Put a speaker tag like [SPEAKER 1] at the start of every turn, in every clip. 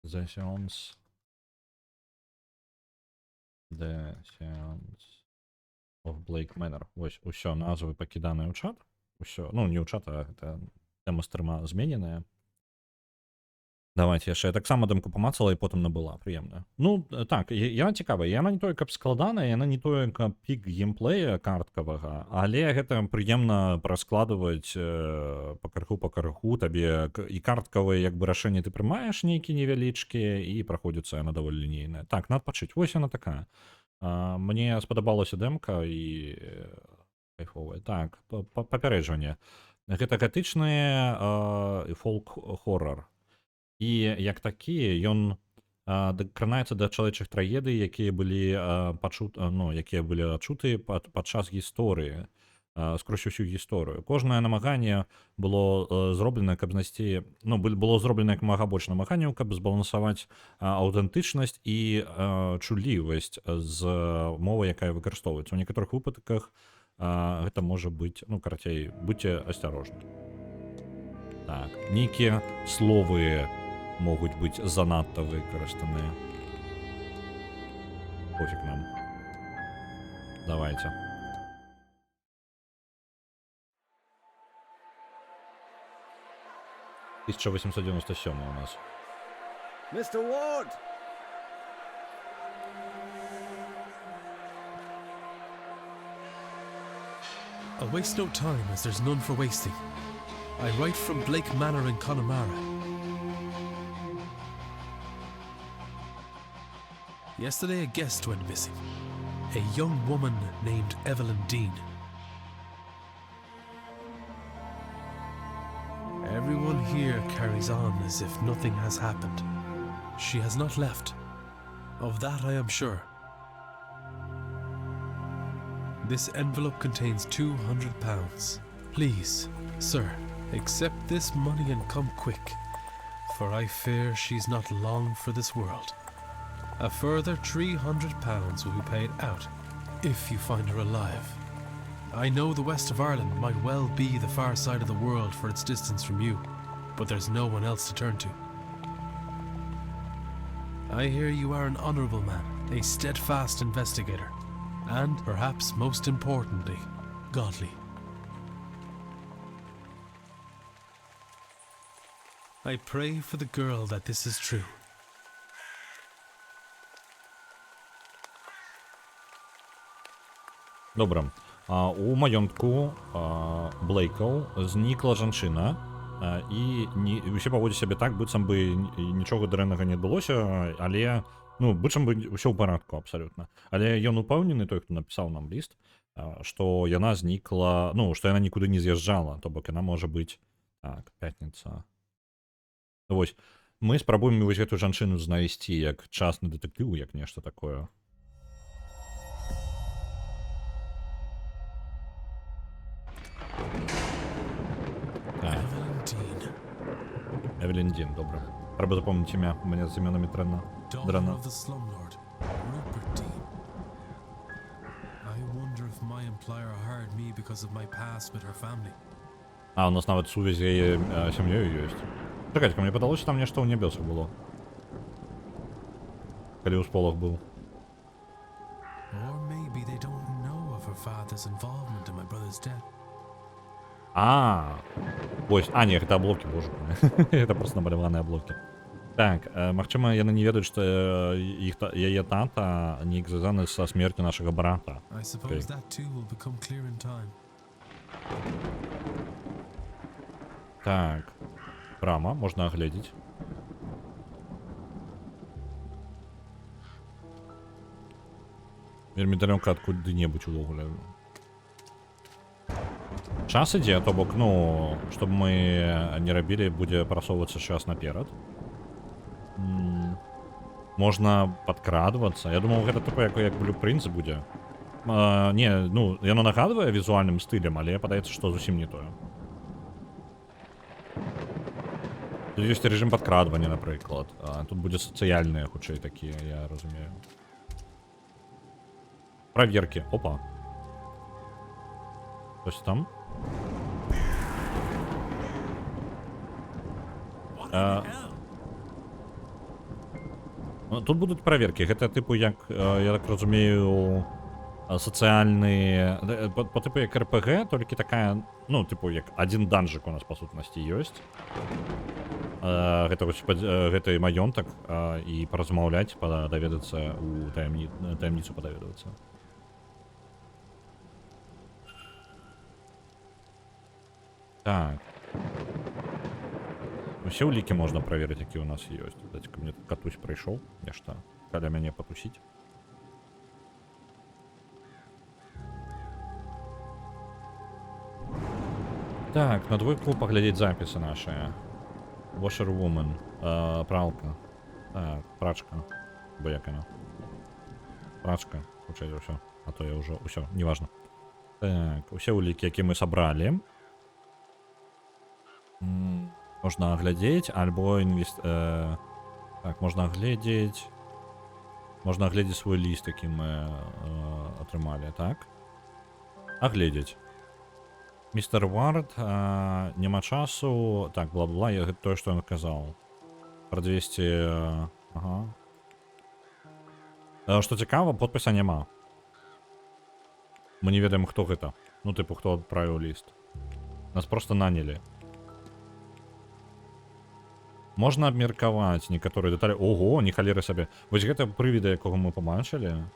[SPEAKER 1] The Seance. The Seance of Blake Manor. Ось, усё, назвы пакіданыя ў чат. Усё, ну, не ў чат, а гэта тэма стрыма змененая. Давайте яшчэ. Я таксама дэмку памацала і потым набыла. Прыемна. Ну, так, яна цікавая. Яна не тое, каб складаная, яна не тое, каб пік геймплея карткавага, але гэта прыемна праскладваць па карху, табе і карткавыя, як бы, рашэнні ты прымаеш нейкі невялічкія, і праходзіцца яна даволі лінейная. Так, на адпачыць. Вось яна такая. Мне спадабалася дэмка і кайфовая. Так, папярэджванне. Гэта гатычны фолк-хоррор. І як такі, ён кранаецца да чалавечых трагедый, якія былі адчуты падчас гісторыі, скрозь усю гісторыю. Кожнае намаганне было зроблена, каб знайсці, ну, было зроблена як мага больш намаганняў, каб збалансаваць аўтэнтычнасць і чуллівасць з мовай, якая выкарыстоўваецца. У некаторых выпадках гэта можа быць, ну, карацей, будьце асцярожны. Так, нейкія словы могуць быць занадта выкарыстаныя. Пофіг нам. Давайте. «1897» у нас.
[SPEAKER 2] Mr. Ward!
[SPEAKER 3] I'll waste no time, as there's none for wasting. I write from Blake Manor in Connemara. Yesterday a guest went missing. A young woman named Evelyn Dean. Everyone here carries on as if nothing has happened. She has not left. Of that I am sure. This envelope contains £200. Please, sir, accept this money and come quick, for I fear she's not long for this world. A further £300 will be paid out if you find her alive. I know the west of Ireland might well be the far side of the world for its distance from you, but there's no one else to turn to. I hear you are an honourable man, a steadfast investigator, and, perhaps most importantly, godly. I pray for the girl that this is true.
[SPEAKER 1] Добре. У маёнтку Блейкаў знікла жанчына, і ўсе паводзяць сябе так, быццам бы нічога дрэннага не адбылося, але, ну, быццам бы ўсё ў парадку абсалютна. Але ён упэўнены, той, хто напісаў нам ліст, што яна знікла, ну, што яна нікуды не з'язджала, то бок яна можа быць... Так, пятніца. Вось, мы спрабуем вось гэтую жанчыну знайсці як частны дэтэктыў, як нешта такое. Evelyn Dean, добре. Треба запомнити ім'я, у мене з іменами драна. А, у нас навіть сувязь з її сім'єю є. Чекайте, мені подалося, там нечто у небесах було. Коли у сполох був. Ось, не, гэта облокі, боже мой. Это просто намаляваныя облокі. Так, магчыма, яны не ведаюць, што яе тата неяк звязаны са смерцю нашага брата. Так, брама, можна агледзець. Вельмі далёка адкуды-небудзь увогуле. Час ідзе, то бок, ну, чтобы мы не рабілі, будзе прасоўвацца час наперад. Можна падкрадвацца. Я думаў, гэта такое, як блюпрынт будзе. Не, ну, яно нагадвае візуальным стылем, але падаецца, што зусім не тое. Тут ёсць рэжым падкрадвання, напрыклад. Тут будзе сацыяльныя, хутчэй, такія, я разумею. Праверкі. Опа. Хтось там? Ну, тут будуть перевірки. Гэта типу як, я так разумею, сацыяльныя... По типу як РПГ, толькі такая, ну, типу як один данжик у нас па сутнасці ёсць. Гэта вось гэты маёнтак і паразмаўляць, даведацца у таямніцу падаведвацца. Так. Усе ўлікі можна праверыць, які ў нас ёсць. Дайце ка мне тут катусь прыйшоў, нешта каля мяне патусіць. Так, на двойку паглядзець запісы нашыя. Washerwoman, пралка. Так, прачка. Бо як яна? Прачка, хутчэй за ўсё. А то я ўжо... Усё, неважна. Так, усе ўлікі, які мы сабралі. Можна аглядзець, альбо так, можна агледзець... Можна агледзець свой ліст, які мы атрымалі, так? Агледзець. Містер Вард, няма часу... Так, бла-бла, я тое, што ён казаў. Пра 200... Ага. Што цікава, подпіса няма. Мы не ведаем, хто гэта. Ну, типу, хто адправіў ліст. Нас просто нанялі. Можна абмеркаваць некаторыя дэталі. Ого, не халеры сабе. Вось гэта прывіда, якога мы пабачылі.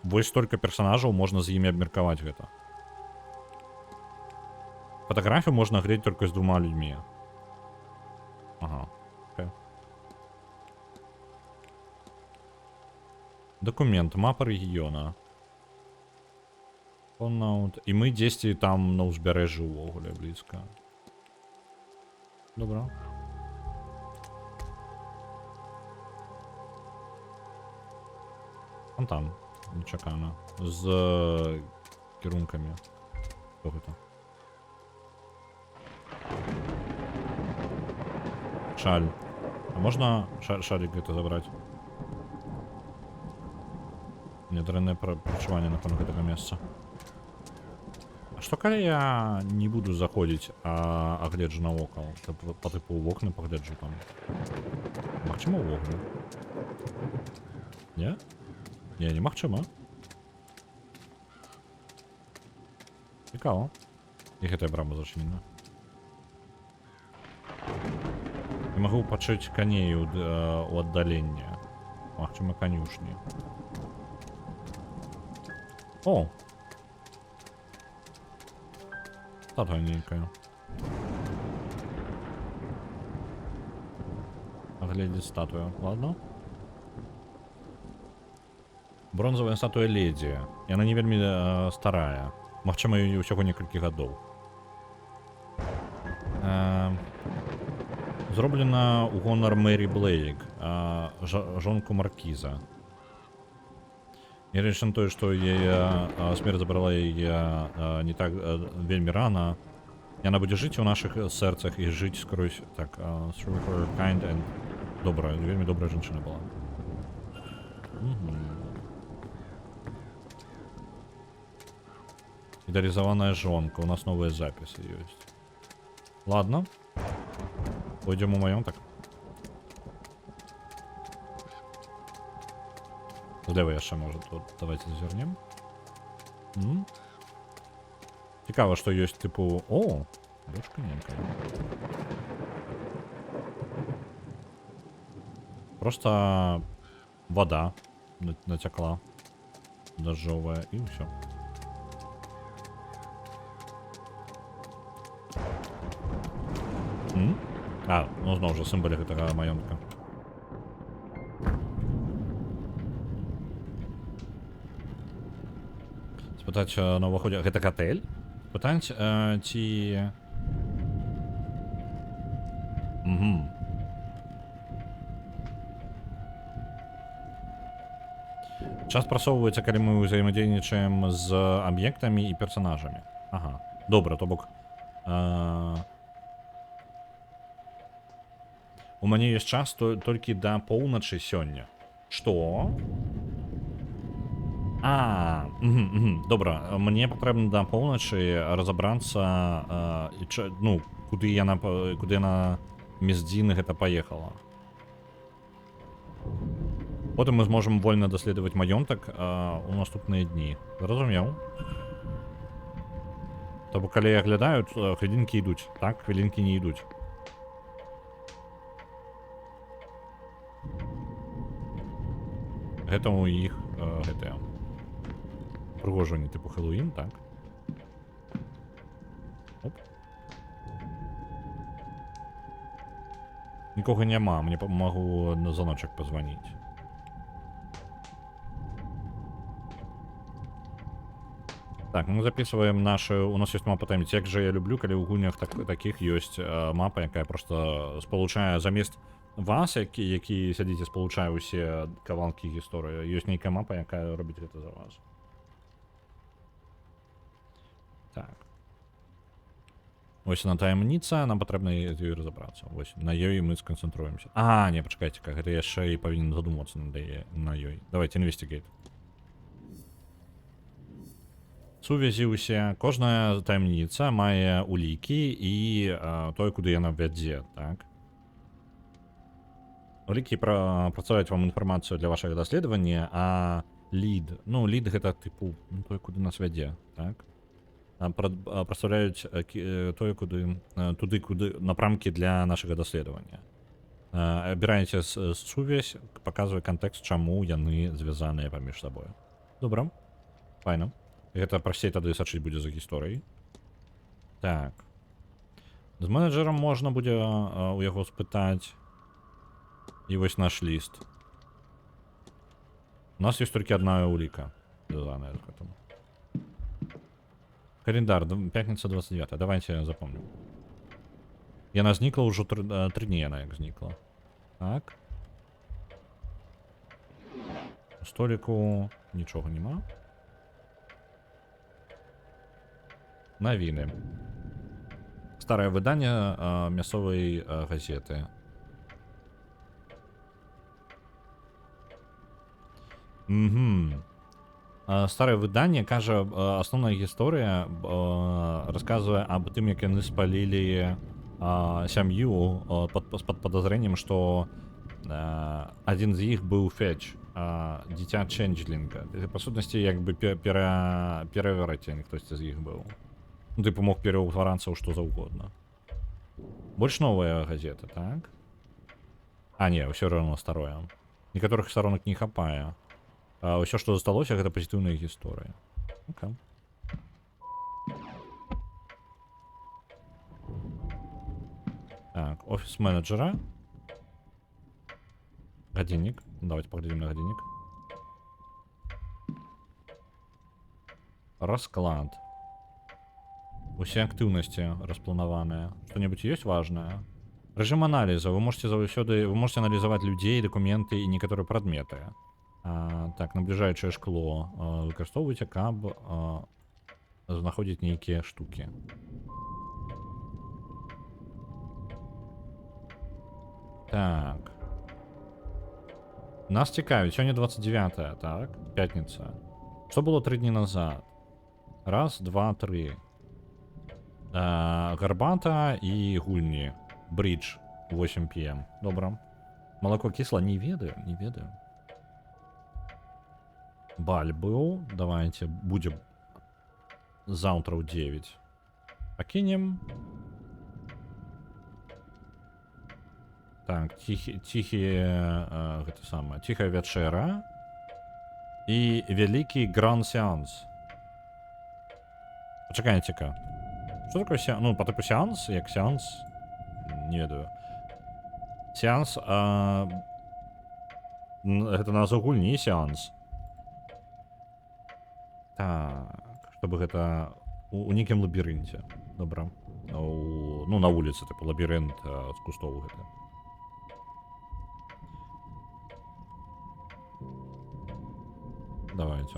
[SPEAKER 1] Вось столькі персонажаў, можна з імі абмеркаваць гэта. Фотографію можна глядзець толькі з двума людзьмі. Ага. Okay. Документ, мапа рэгіёна. І мы дзесьці там на ўзбярэжжы ўвогуле блізка. Добра. Фонтан. Нечакана. З кірункамі. Што гэта? Шаль. А можна шалік гэта забраць? Нядрэннае прачуванне, напэўна, гэтага месца. А што калі я не буду заходзіць, а агледжу навокал? Па тыпу ў вокны пагляджу там. Магчыма ўвогуле? Не? Не, немагчыма. Цікава. І гэтая брама зачынена. Я магу пачуць каней у аддаленні. Магчыма, канюшні. О! Статуя нейкая. Агледзець статую. Ладно. Бронзавая статуя ледзі. Яна не вельмі старая. Магчыма, ёй усяго некалькі гадоў. Зроблена ў гонар Мэрі Блейк, жонку маркіза. Нягледзячы на тое, што яе смерць забрала яе не так вельмі рана, яна будзе жыць у нашых сэрцах і жыць скрозь. Так, through her kind and... Добрая, вельмі добрая жанчына была. Ідэалізаваная жонка, у нас новыя запісы ёсць. Ладно. Пойдем у маёнтак. Злева яшчэ можа тут. Давайте зазірнем. Цікава, што ёсць тыпу... О! Дочка нейкая. Просто вода натякла. Дажджовая і ўсё. А, ну зноў жа сімвалі гэтага маёнтка. Спытаць на ўваходзе... Гэта гатэль? Спытаць, ці... Час прасоўваецца, калі мы ўзаемадзейнічаем з аб'ектамі і персанажамі. Ага. Добра, то бок... У мяне ёсць час толькі да поўначы сёння. Што? Добра, мне патрэбна да поўначы разабрацца, ну, куды яна мездзіны гэта паехала. Потым мы зможам вольна даследаваць маёнтак у наступныя дні. Зразумеў. То бок, калі аглядаюць, хвілінкі ідуць. Так, хвілінкі не ідуць. Гэта у іх гэтыя прыгожванні тыпу Хэллоуін, так? Оп. Нікога няма, мне магу на звоночак пазваніць. Так, мы записываем наши... У нас есть мапа таймить. Як же я люблю, калі ў гульнях таких ёсць мапа, якая просто спалучае замест вас, які сядзіце, спалучае ўсе кавалкі гісторыі. Ёсць нейкая мапа, якая робіць гэта за вас. Так. Вось на таямніца, нам патрэбна з ёй разабрацца. Вось, на ёй мы сканцэнтруемся. А, не, пачакайце-ка, гэта яшчэ і павінен задумацца на ёй. Давайте, investigate. Сувязі ўсе, кожная таямніца мае улікі і тое, куды яна вядзе, так? Улікі працаваць вам інфармацыю для вашага даследавання, а лід, ну, лід гэта тыпу, ну, тое, куды нас вядзе, так? Прадстаўляюць тое, куды, туды, куды напрамкі для нашага даследавання. Абіраеце сувязь, паказвае кантэкст, чаму яны звязаныя паміж сабою. Добра, файна. Гэта прасцей тады сачыць будзе за гісторыяй. Так. З менеджерам можна будзе у яго спытаць. І вось наш ліст. У нас ёсць толькі адна уліка, звязаная з гэтым. Календар, пятніца 29. Давайте я запомню. Яна знікла ўжо 3 дні, яна як знікла. Так. У століку нічога нема. Навіны. Старае выданне мясцовай газеты. Старае выданне кажа, асноўная гісторыя расказвае аб тым, як яны спалілі сям'ю з-пад падазрэннем, што адзін з іх быў Фетч, дзіця Чэнджлінга. Па сутнасці, як бы перавярацень хтосьці з іх быў. Ну, тыпу мог пераўтварацца ў што заўгодна. Больш новая газета, так? А, не, ўсё роўна старое. Некаторых старонак не хапае. Ўсё, што засталося, гэта пазітыўная гісторыя. Окей. Так, офіс менеджера. Гадзіннік. Давайте паглядзім на гадзіннік. Расклад. Усе актыўнасці распланаваныя. Што-небудзь ёсць важнае? Рэжым аналіза. Вы можете аналізаваць людзей, дакументы і некаторыя прадметы. Так, набліжаючае шкло выкарыстоўвайце, каб знаходзіць нейкія штукі. Так. Нас цікавіць, сёння 29, так? Пятніца. Што было 3 дні назад? Раз, два, тры. Гарбата і гульні. Бридж, 8 PM. Добра. Малако кісла, не ведаю, не ведаю. Баль быў. Давайте, будзе заўтра ў 9. Пакінем. Так, гэта самае, ціхая вячэра і вялікі гранд-сеанс. Пачакайце-ка. Што такое сеанс? Ну, па тыпу сеанс, як сеанс? Не ведаю. Сеанс, гэта назва гульні, сеанс. Так, чтобы гэта у нейкім лабірынце. Добра. Ну, на вуліцы, тыпу, лабірынт з кустоў гэта. Давайте.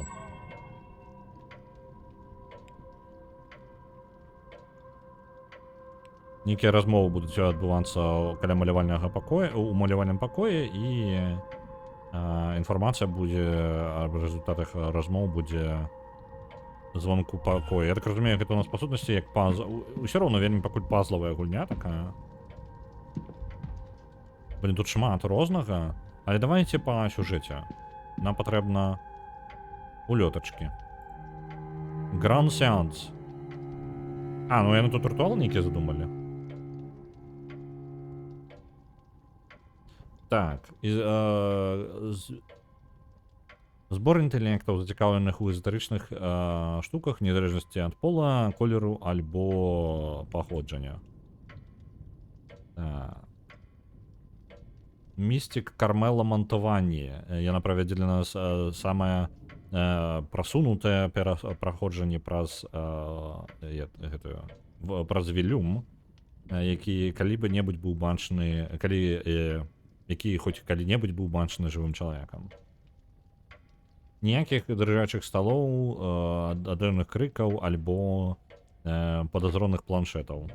[SPEAKER 1] Нейкія размовы будуць адбывацца каля малявальнага пакоя, у малявальным пакоі, і інфармацыя будзе аб рэзультатах размоў будзе звонку пакоя. Я так разумею, гэта у нас па сутнасці як пазл. Усё роўна вельмі пакуль пазлавая гульня такая. Блин, тут шмат рознага. Але давайте по сюжеце. Нам патрэбна улётачкі. Гранд сеанс. А, ну яны тут рытуал нейкі задумалі. Так, збор інтэлектаў, зацікаўленых у эзотарычных штуках, незалежнасці ад пола, колеру альбо паходжання. Містик Кармела Монтавані. Яна правядзе для нас самае прасунутае праходжанне праз праз Велюм, які калі-бы-небудзь быў бачны, які хоць калі-небудзь быў бачны жывым чалавекам. Ніякіх дрыжачых сталоў, адэрных крыкаў альбо падазроных планшетаў.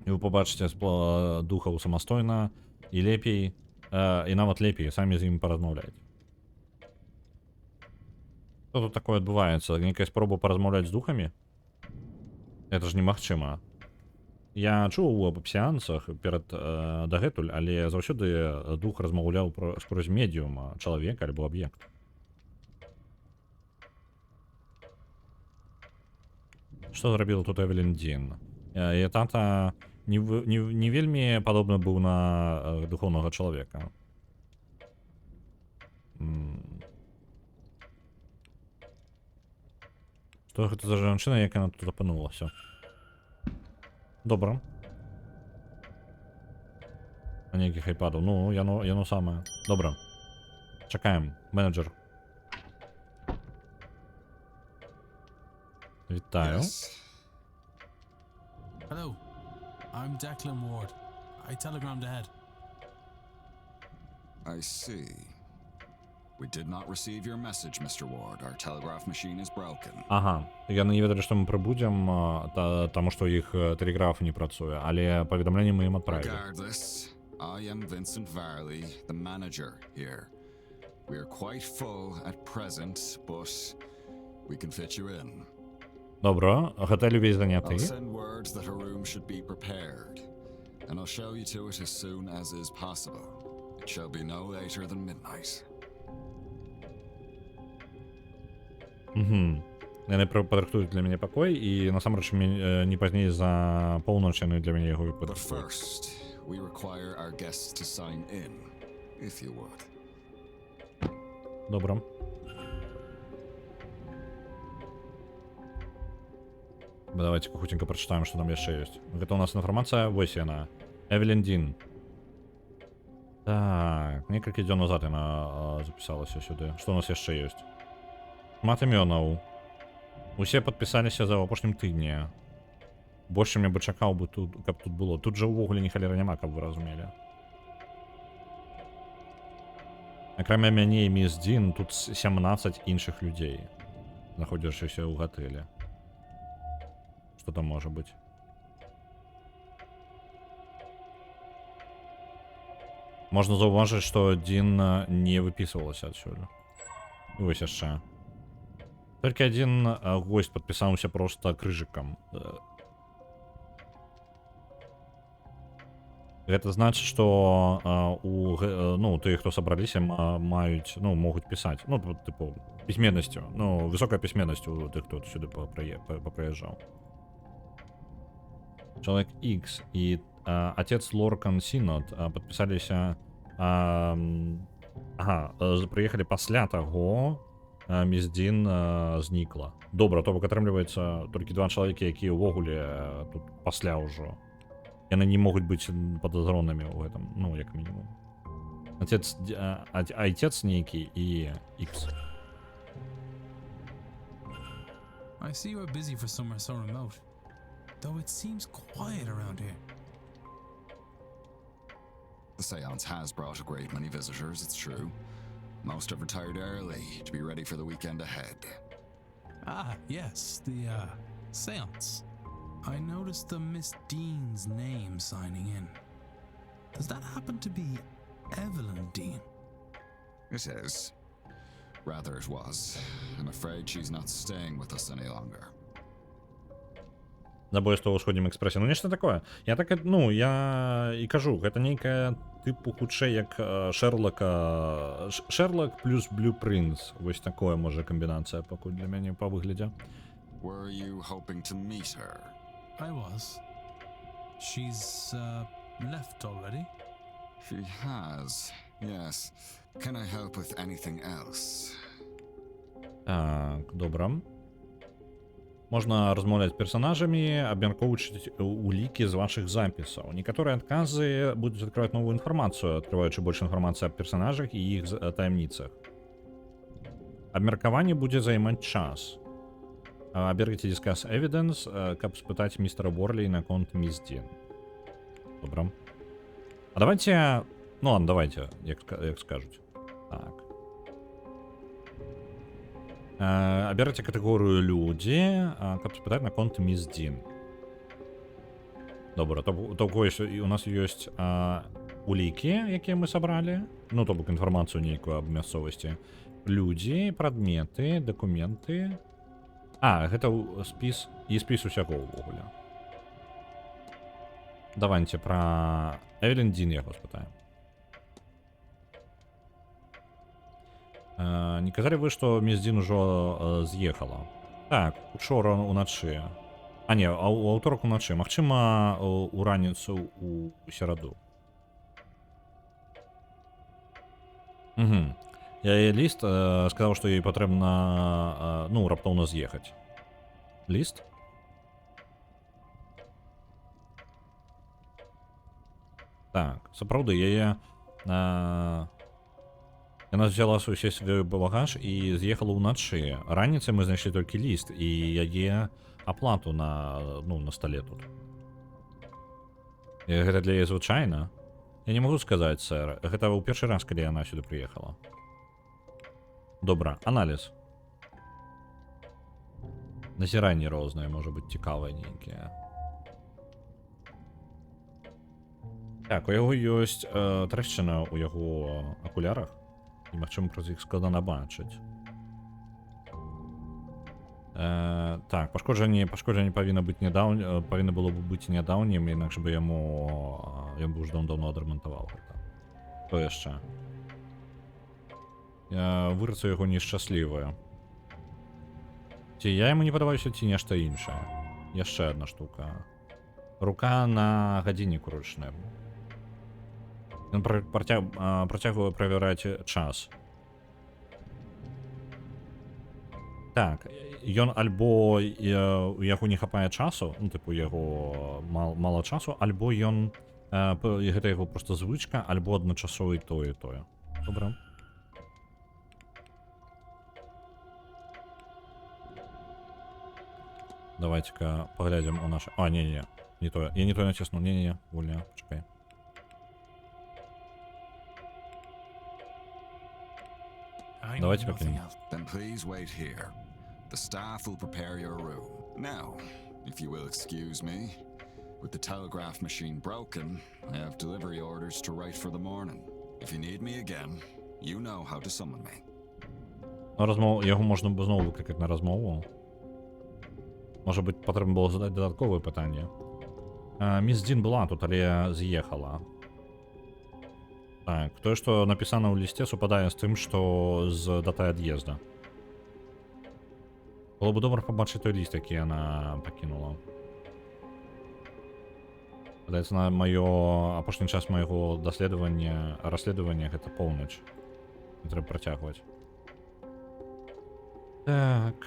[SPEAKER 1] І вы пабачыце духаў самастойна і лепей, і нават лепей, самі з ім паразмаўляць. Што тут такое адбываецца? Нейкая спроба паразмаўляць з духамі? Это ж немагчыма. Я чуў аб сеансах перад дагэтуль, але заўсёды дух размаўляў скрозь медіума, чалавека альбо аб'ект. Што зрабіла тут Эвелін Дін? Яе тата не вельмі падобны быў на духоўнага чалавека. Што гэта за жанчына, як яна тут апынулася? Добра. А нейкіх айпадаў. Ну, яно самае. Добра. Чакаем. Менеджер. Вітаю.
[SPEAKER 4] Yes.
[SPEAKER 5] Hello, I'm Declan Ward. I telegrammed ahead.
[SPEAKER 4] I see. We did not receive your message, Mr. Ward. Our telegraph machine is broken.
[SPEAKER 1] Ага. Яны не ведалі, што мы прыбудзем, таму што іх тэлеграф не працуе, але паведамленне мы ім адправілі.
[SPEAKER 4] Regardless, I am Vincent Varley, the manager here. We are quite full at present, but we can fit you in.
[SPEAKER 1] Добра, гатэль увесь заняты.
[SPEAKER 4] I'll send words that her room should be prepared, and I'll show you to it as soon as is possible. It shall be no later than midnight.
[SPEAKER 1] Яны падрыхтуюць для мяне пакой, і насамрэч не пазней за поўнач яны для мяне яго
[SPEAKER 4] But
[SPEAKER 1] падрыхтуюць.
[SPEAKER 4] first, we require our guests to sign in, if you would.
[SPEAKER 1] Добра. Давайте хутенька прачытаем, што там яшчэ ёсць. Гэта у нас інфармацыя, вось яна. Эвелін Дін. Так, некалькі дзён назад яна запісалася сюды. Што у нас яшчэ ёсць? Шмат імёнаў. Усе падпісаліся за апошнім тыдні. Больш мне бы чакаў бы тут, каб тут было. Тут жа ўвогуле ні халеры няма, каб вы разумелі. Акрамя мяне і міс Дін, тут 17 іншых людзей, знаходзячыся ў гатэлі. Што там можа быць? Можна заўважыць, што Дін не выпісвалася адсюль. І вось яшчэ. Толькі адзін госць падпісаўся проста крыжыкам. Гэта значыць, што тыя, хто сабраліся, маюць, могуць пісаць. Тыпу, пісьменнасцю. Высокая пісьменнасць у тых, хто сюды папрыязджаў. Чалавек X і отец Лоркан Сінод падпісаліся, прыехалі пасля таго, міс Дін знікла. Добра, то бок атрымліваецца толькі два чалавекі, якія ўвогуле тут пасля ўжо. Яны не могуць быць падазронымі ў гэтым, як мінімум. Айцец нейкі і X.
[SPEAKER 5] I see you are busy for somewhere so remote, though it seems quiet around here.
[SPEAKER 4] The seance has brought a great many visitors, it's true. Most have retired early to be ready for the weekend ahead.
[SPEAKER 5] Ah, yes, the, seance. I noticed the Miss Dean's name signing in. Does that happen to be Evelyn Dean?
[SPEAKER 4] It is. Rather, it was. I'm afraid she's not staying with us any longer.
[SPEAKER 1] Забойства ў ўсходнім экспрэсе. Ну нешта такое. Я так ну я і кажу, гэта нейкая тыпу хутчэй як Шерлок плюс Blueprints. Вось такое можа камбінацыя пакуль для мяне па выглядзе.
[SPEAKER 4] Were you hoping to meet her?
[SPEAKER 5] I was. She's left already.
[SPEAKER 4] She has, yes. Can I help with anything else?
[SPEAKER 1] Так, добра. Можна размаўляць з персанажамі, абмяркоўваючы улікі з вашых запісаў. Некаторыя адказы будуць адкрываць новую інфармацыю, адкрываючы больш інфармацыі аб персанажах і іх таямніцах. Абмеркаванне будзе займаць час. Абергайце Discuss Evidence, каб спытаць містера Борлі наконт міс Дін. Добра. А давайте... Ну ладно, давайте, як скажуць. Так. Аберце катэгорыю людзі, каб спытаць наконт міс Дін. Добра, то у нас ёсць улікі, якія мы сабралі. Ну, то бок інфармацыю нейкую аб мясцовасці. Людзі, прадметы, дакументы. Гэта спіс і спіс усяго ўвогуле. Давайте пра Эвелін Дін яго спытаем. Не казалі вы, што міс Дін ужо з'ехала? Так, учора уначы. Не, у аўторак уначы. Магчыма, у раніцу у сераду. Яе ліст сказаў, што ёй патрэбна, ну, раптоўна з'ехаць. Ліст? Так, сапраўды, яе... Яна взяла свой багаж і з'ехала ўначы. Раніцай мы знайшлі толькі ліст і яе аплату на стале тут. І гэта для яе звычайна? Я не магу сказаць, сэр. Гэта ў першы раз, калі яна сюды прыехала. Добра, аналіз. Назіранні розныя, можа быць, цікавыя нейкія. Так, у яго ёсць трэшчына ў яго акулярах. І магчыма, праз іх складана бачыць. Так, пашкоджанне павінна было б быць нядаўнім, інакш бы ён бы ўжо даўно адрамантаваў гэта. Што яшчэ? Вырацу яго нешчаслівая. Ці я яму не падабаюся, ці нешта іншае? Яшчэ адна штука. Рука на гадзінніку ручным. Ён працягвае правяраць час. Так, ён альбо у яго не хапае часу, ну, тыпу, яго мала часу, альбо ён, гэта яго проста звычка, альбо адначасова і тое, і тое. Добра. Давайте-ка паглядзім у наш... не тое. Я не тое націснуў. Не, вольня, чакай. Давайте поклянем.
[SPEAKER 4] Then please wait here. The staff will prepare your room. Now, if you will excuse me, with the telegraph machine broken, I have delivery orders to write for the morning. If you need me again, you know how to summon me.
[SPEAKER 1] Його можна б знову викликати на розмову. Може бути, потрібно було задати додаткове питання. Міс Дін була тут, але з'їхала. Так, то, что написано в листе, совпадает с тем, что с датой отъезда. Было бы добре побачити той лист, який она покинула. Подається на опошній час моего расследования, это полночь. Не треба протягувати. Так.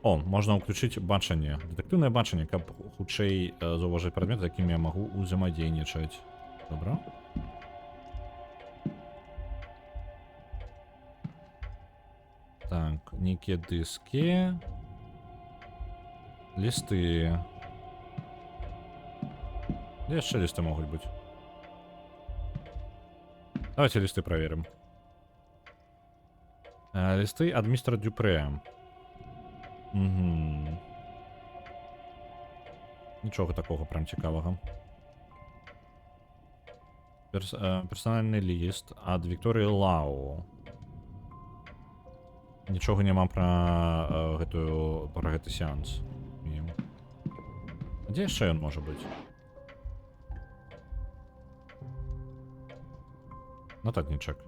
[SPEAKER 1] О, можна включити бачення. Детективне бачення, каб хутчэй зауважити предмети, якими я можу узаємодейничати. Добро. Так, некие диски. Листы. Где еще листы могут быть? Давайте листы проверим. Листы от мистера Дюпре. Угу. Нічого такого прям цікавого. Персональний ліст від Вікторії Лау. Нічого нема про гэты сеанс. Дзе яшчэ ён можа быць? Нататнічак.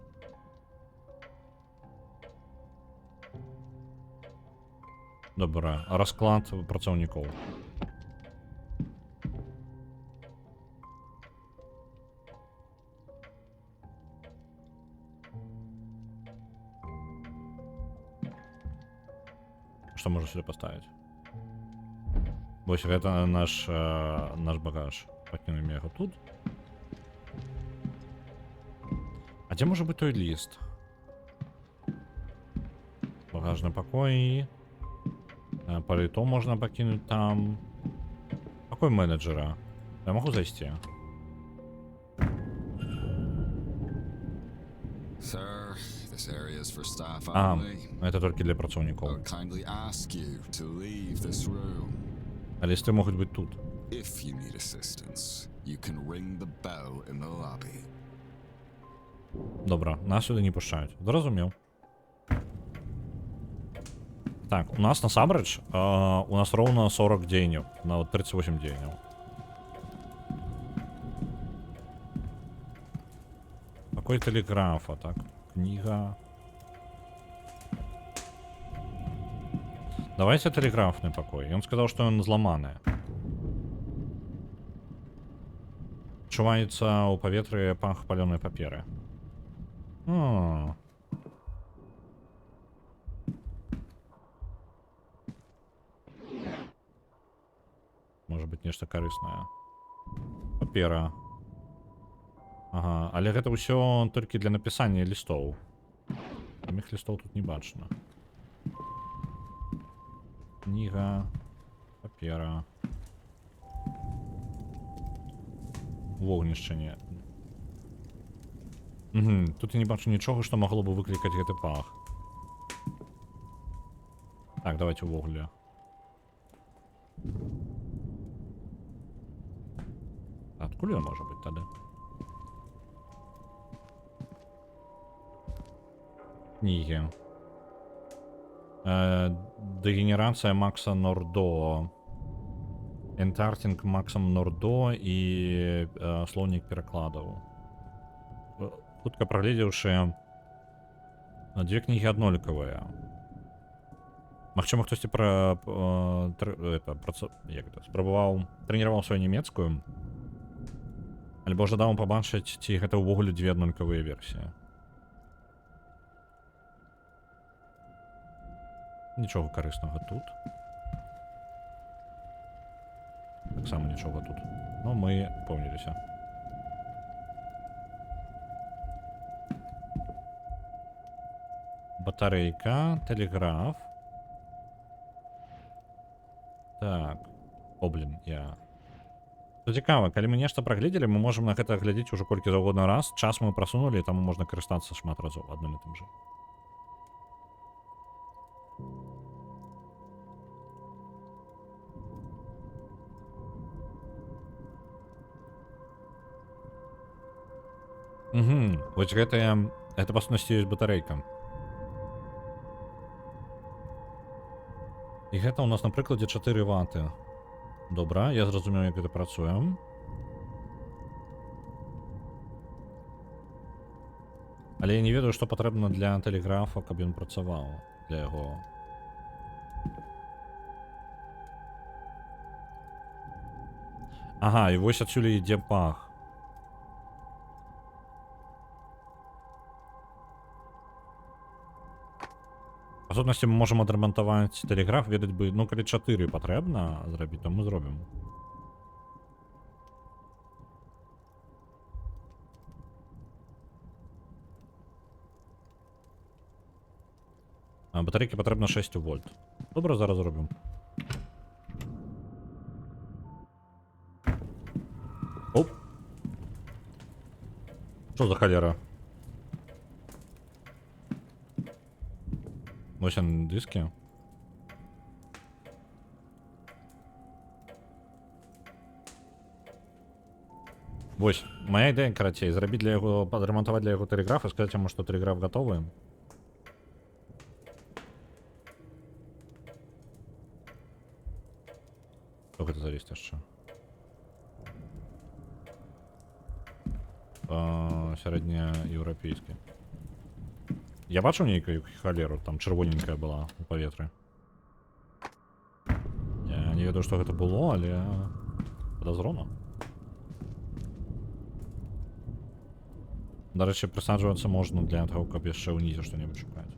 [SPEAKER 1] Добра, расклад працаўнікоў. Што можа сюда паставіць? Вось гэта наш багаж. Пакінем яго тут. А дзе можа быць той ліст? Багажны пакой. Паліто можна пакінуць там. Пакой менеджера. Я магу зайсці?
[SPEAKER 4] Sir, this area is for staff
[SPEAKER 1] А,
[SPEAKER 4] only.
[SPEAKER 1] гэта толькі для
[SPEAKER 4] I
[SPEAKER 1] працаўнікоў.
[SPEAKER 4] would kindly ask you to leave this room.
[SPEAKER 1] А лісты могуць быць тут.
[SPEAKER 4] If you need assistance, you can ring the bell in the lobby.
[SPEAKER 1] Добра, нас сюди не пушають. Зрозумів. Так, у нас насамрэч, у нас роўна 40 дзеянняў, на 38 дзеянняў. Пакой тэлеграфа, так, кніга. Давайте тэлеграфны пакой. Ён сказаў, што ён зламаны. Чуваецца ў паветры пах палёнай паперы. Может быть, нешта карыснае. Папера. Ага, але гэта ўсё толькі для напісання лістоў. Самих лістоў тут не бачна. Кніга, папера. Вогнішча не. Тут я не бачу нічога, што магло бы выклікаць гэты пах. Так, давайте увогуле. Адкуль ён можа быць тады? Кнігі. Дэгенерацыя Макса Нордо. Энтартинг Максом Нордо і слоўнік перакладаў. Хутка прагледзеўшы, дзве кнігі аднолькавыя. Магчыма, хтосьці спрабаваў трэніраваў сваю нямецкую, альбо жадаў пабачыць, ці гэта ўвогуле дзве аднолькавыя версіі. Нічога карыснага тут. Таксама нічога тут. Но мы помніліся. Батарейка, тэлеграф. Так. О, блин, я... Што цікава, калі мы нешта прагледзелі, мы можам на гэта глядзець ужо колькі заўгодна раз. Час мы прасунулі, і таму можна карыстацца шмат разоў адным і тым жа. Вось гэта па сутнасці ёсць батарэйка. І гэта ў нас на прыкладзе 4 ваты. Добра, я зразумеў, як гэта працуе. Але я не ведаю, што патрэбна для тэлеграфа, каб ён працаваў для яго. Ага, і вось адсюль ідзе пах. Па сутнасці мы можам адрамантаваць тэлеграф, ведаць бы, ну калі 4 патрэбна зрабіць, то мы зробім. А батарэйкі патрэбна 6 вольт. Добра, зараз зробім. Оп! Што за халера? Вось яны дыскі. Вось, моя ідэя, карацей, зрабіць для яго, падрамантаваць для яго тэлеграф і сказаць яму, што тэлеграф гатовы. Што гэта за ліст яшчэ? сярэднееўрапейскі. Я бачыў нейкую халеру, там чырвоненькая была у паветры. Я не ведаю, што гэта было, але падазрона. Дарэчы, прысаджвацца можна для таго, каб яшчэ ўнізе што-небудзь шукаць.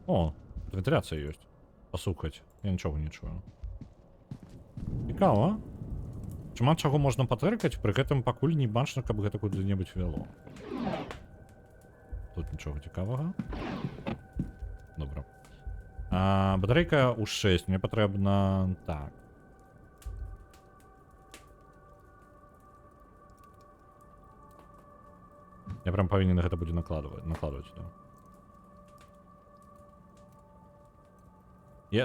[SPEAKER 1] О, вентыляцыя ёсць. Паслухаць, я нічога не чую. Цікава. Шмат чаго можна патэркаць, пры гэтым пакуль не бачна, каб гэта куды-небудзь вяло. Тут нічога цікавага. Добра. Батарэйка ў 6, мне патрэбна... Так. Я прям павінен гэта будзе накладваць, да.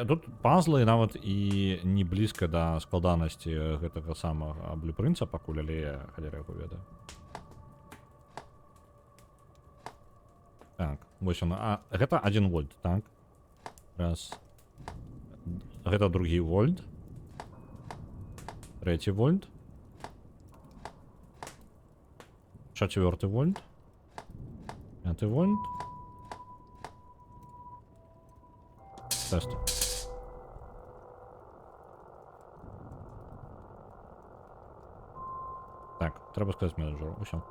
[SPEAKER 1] Тут пазлы нават і не блізка да складанасці гэтага самага блюпрынца пакуль, але я халера яго ведаю. Так, вось он. Гэта 1 вольт, так? Раз. Гэта другі вольт. Трэці вольт. Чацвёрты вольт. 5 вольт. Тест. Так, треба сказаць менеджеру. Усё.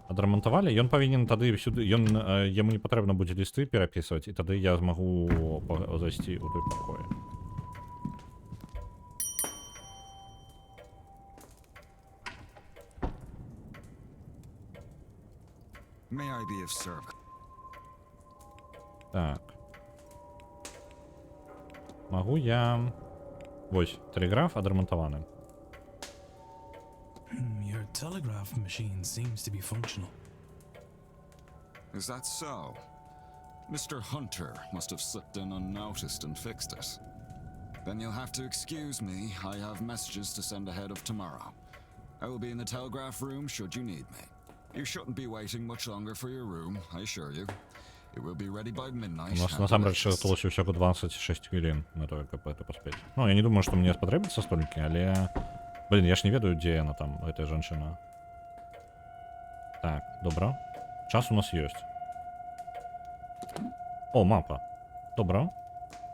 [SPEAKER 1] Адрамантавалі, ён павінен тады сюды, яму не патрэбна будзе лісты перапісваць, і тады я змагу зайсці ў той пакоі.
[SPEAKER 4] May I be of service?
[SPEAKER 1] Так. Магу я... Вось, тэлеграф адрамантаваны.
[SPEAKER 5] Your telegraph machine seems to be functional.
[SPEAKER 4] Is that so? Mr. Hunter must have slipped in unnoticed and fixed it. Then you'll have to excuse me. I have messages to send ahead of tomorrow. I will be in the telegraph room should you need me. You shouldn't be waiting much longer for your room, I assure you. It will be ready by midnight.
[SPEAKER 1] У нас
[SPEAKER 4] at the
[SPEAKER 1] насамрэч
[SPEAKER 4] latest.
[SPEAKER 1] чаталося ўсяго 26 хвілін на тое, каб гэта паспець. Ну, я не думаю, што мне спатрэбіцца столькі, але... Блин, я ж не ведаю, дзе яна там, гэтая жанчына. Так, добра. Час у нас ёсць. О, мапа. Добра.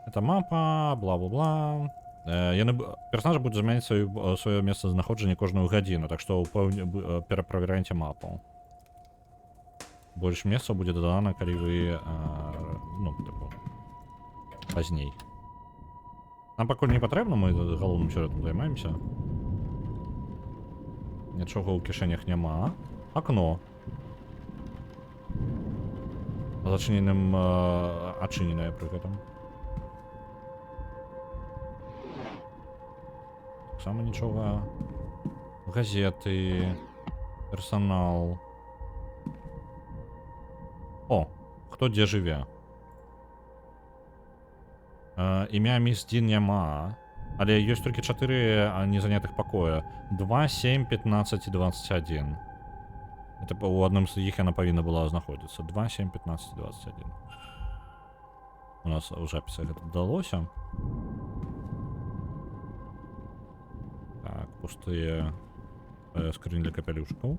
[SPEAKER 1] Это мапа, бла-бла-бла. Персонаж будзе змяняць сваё месцазнаходжанне кожную гадзіну, так што пераправяраеце мапу. Больш месца будзе дадана, калі вы, ну, типу, пазней. Нам пакуль не патрэбна, мы галоўным сюжэтам займаемся. Нічога ў кішэнях няма. Акно. Зачыненым, адчыненае пры гэтым. Таксама нічога. Газеты. Персанал. О, хто дзе жыве? Імя міс Дін няма. Але ёсць толькі 4 незанятых пакоя. 2, 7, 15 і 21. Это у адным з іх яна павінна была знаходзіцца. 2, 7, 15 і 21. У нас у запісе гэта дадалося. Так, пустыя скрыні для капелюшкаў.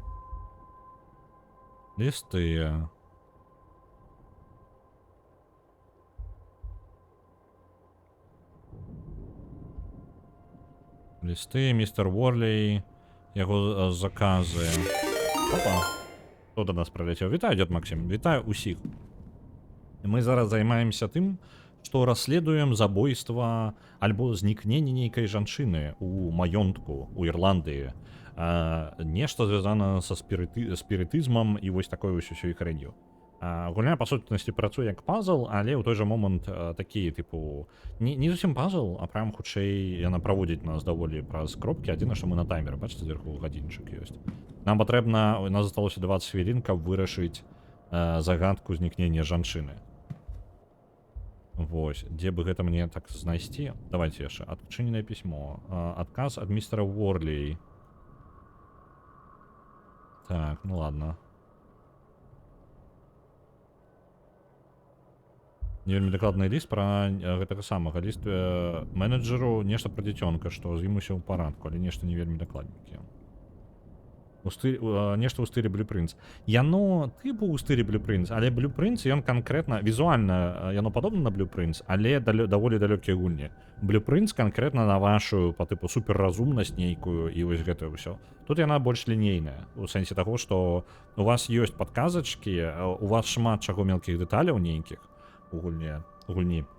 [SPEAKER 1] Лісты. Лісты, містер Уорлей, яго заказы. Опа, хто до нас прилетів? Вітаю, дед Максим, вітаю усіх. Мы зараз займаемся тым, што расследуем забойства альбо знікненне нейкай жанчыны у маёнтку у Ірландыі. Нешта звязана са спірытызмам і вось такой вось усёй хрэнью. Гульня па сутнасці працуе як пазл, але ў той жа момант такі тыпу не зусім пазл, а прям хутчэй яна праводзіць нас даволі праз кропкі. Адзіна, што мы на таймер, бачыце, зверху гадзінчык ёсць. Нам патрэбна, у нас засталося 20 хвілін, каб вырашыць загадку знікнення жанчыны. Вось, дзе бы гэта мне так знайсці? Давайте яшчэ. Адчыненае пісьмо. Адказ ад містера Уорлей. Так, ну ладно. Не вельмі дакладны ліст пра гэтага самага. Ліст менеджеру, нешта пра дзіцёнка, што з ім усё ў парадку, але нешта не вельмі дакладненькі. Нешта ў стылі Blueprints. Яно тыпу ў стылі Blueprints, але Blueprints ён канкрэтна візуальна яно падобна на Blueprints, але даволі далёкія гульні. Blueprints канкрэтна на вашу па тыпу суперразумнасць нейкую і вось гэта ўсё. Тут яна больш лінейная у сэнсе таго, што у вас ёсць падказачкі, у вас шмат чаго мелкіх дэталяў нейкіх у гульні.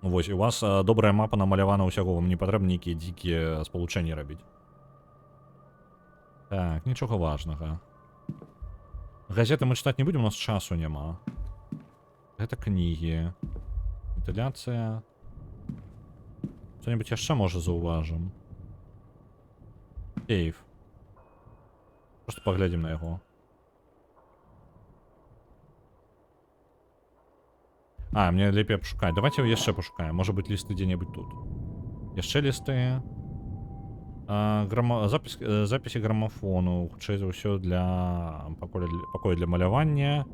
[SPEAKER 1] Вось у вас добрая мапа намалявана ўсяго, вам не патрэбна нейкія дзікія спалучэнні рабіць. Так, нічога важнага. Газеты мы чытаць не будзем, у нас часу няма. Гэта кнігі. Вентыляцыя. Што-небудзь яшчэ можа заўважым. Сейф. Просто паглядзім на яго. Мне лепей пашукаць. Давайте яшчэ пашукаем. Можа быць лісты дзе-небудзь тут. Яшчэ лісты. Запіси грамафону, хутчэй за ўсё для пакоя для малявання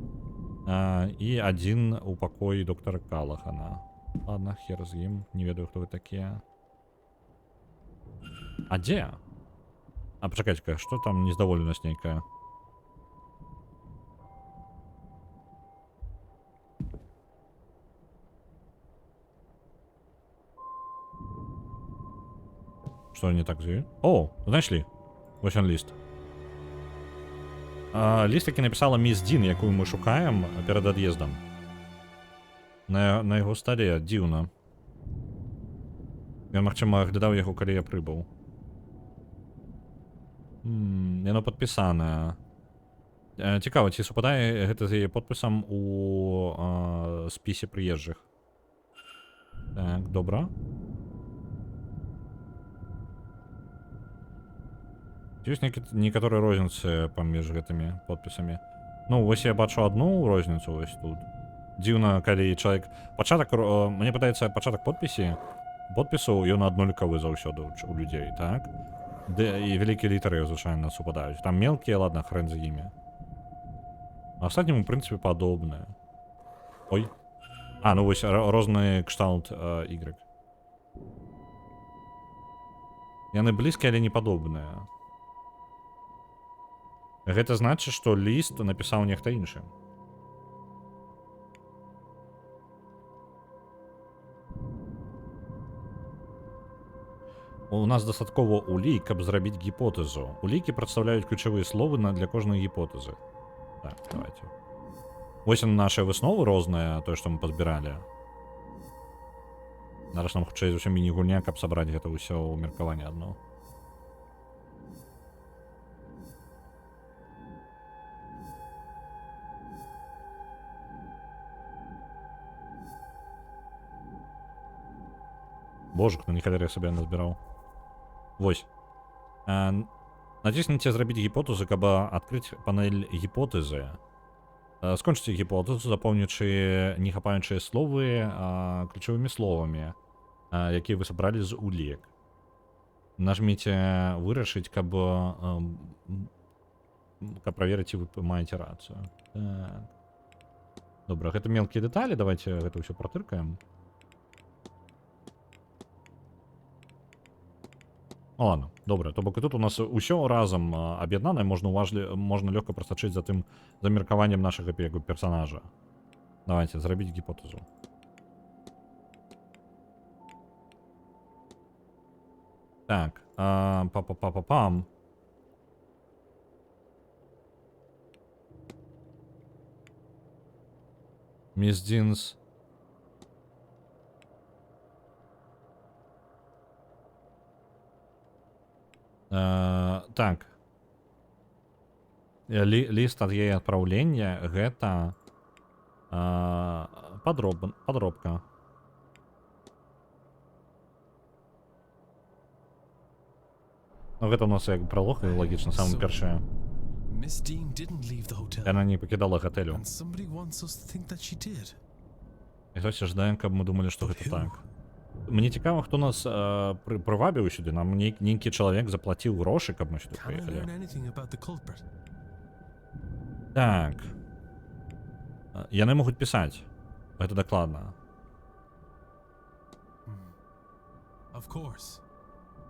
[SPEAKER 1] і адзін у пакоі доктара Калахана. Ладно, хер з ім, не ведаю, хто вы такія. А дзе? Пачакайце-ка, што там нездаволенасць нейкая? Что не так зі? О, знайшлі. Вось он ліст. Ліст, які написала міс Дін, якую мы шукаем перад ад'ездам. На яго стале, дзіўна. Ён, магчыма, глядаў яго, калі я прыбыў. Яно падпісанае. Цікава, ці супадае гэта з яе подпісам у спісе прыезджых. Так, добра. Ёсць некаторыя розніцы паміж гэтымі подпісамі. Ну, вось я бачу одну розніцу вось тут. Дзіўна, калі чалавек... Пачатак, мне падаецца, пачатак подпісу, ён аднолькавы заўсёды у людзей, так? І вялікія літары, звычайна, супадаюць. Там мелкія, ладно, хрен з імі. А астатнім, у прынцыпе, падобныя. Ой. Ну вось, розны кшталт Y. Яны блізкія, але не падобныя. Гэта значыць, што ліст напісаў нехта іншы. У нас дастаткова улік, каб зрабіць гіпотэзу. Улікі прадстаўляюць ключавыя словы для кожнай гіпотэзы. Так, давайте. Вось нашы высновы розныя, тое, што мы пазбіралі. Зараз нам хутчэй зусім міні-гульня, каб сабраць гэта ўсё ў меркаванне адно. Божик, ну ніхера я сабе назбіраў. Вось. Націсніце зрабіць гіпотэзу, каб адкрыць панель гіпотэзы. Скончыце гіпотэзу, запоўнічы нехапаючыя словы ключавымі словамі, якія вы сабралі з улік. Нажміце вырашыць, каб праверыць, ці вы маеце рацыю. Так. Добра, гэта мелкія дэталі, давайте гэта ўсё протыркаем. Ладно, добра, то бок і тут у нас усё разам аб'яднанае, можна лёгка прасачыць за тым замеркаваннем нашага персонажа. Давайте зрабіць гіпотэзу. Так, па-па-па-па-пам. Мисс Динс. Так. Ліст ад яе адпраўлення гэта падробка. Ну, гэта у нас як пролог, і лагічна, самае першае. Яна не пакідала гатэлю. І хтось ждае, каб мы думалі, што гэта так. Мне цікава, хто нас прывабіў сюды. Нам нейкі чалавек заплаціў грошы, каб мы сюды прыехалі. Так. Яны могуць пісаць. Гэта дакладна.
[SPEAKER 3] Of course.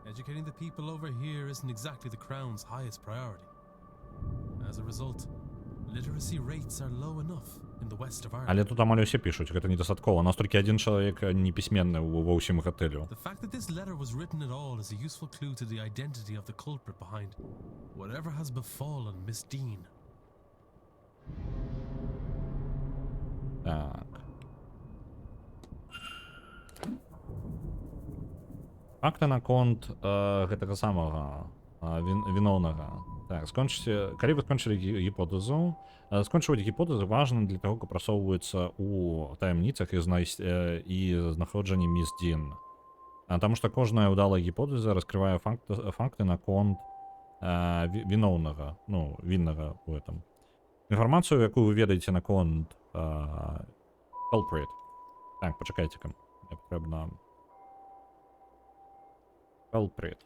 [SPEAKER 3] Educating the people over here isn't exactly the Crown's highest priority. and as a result, literacy rates are low enough in the west of Ireland.
[SPEAKER 1] Але тут амаль усе пішуць, гэта недастаткова. У нас толькі адзін чалавек непісьменны ва ўсім гатэлю.
[SPEAKER 3] The fact that this letter was written at all is a useful clue to the identity of the culprit behind whatever has befallen Miss Dean.
[SPEAKER 1] Так. Факты наконт гэтага самага віноўнага. Так, калі вы скончылі гіпотэзу, скончваць гіпотэзы важна для таго, каб прасоўваецца ў таямніцах і знаходжанні міс Дін. Таму што кожная ўдалая гіпотэза раскрывае факты наконт віноўнага, ну, віннага ў этом. Інфармацыю, якую вы ведаеце наконт culprit. Так, пачакайце-ка. Мне патрэбна culprit.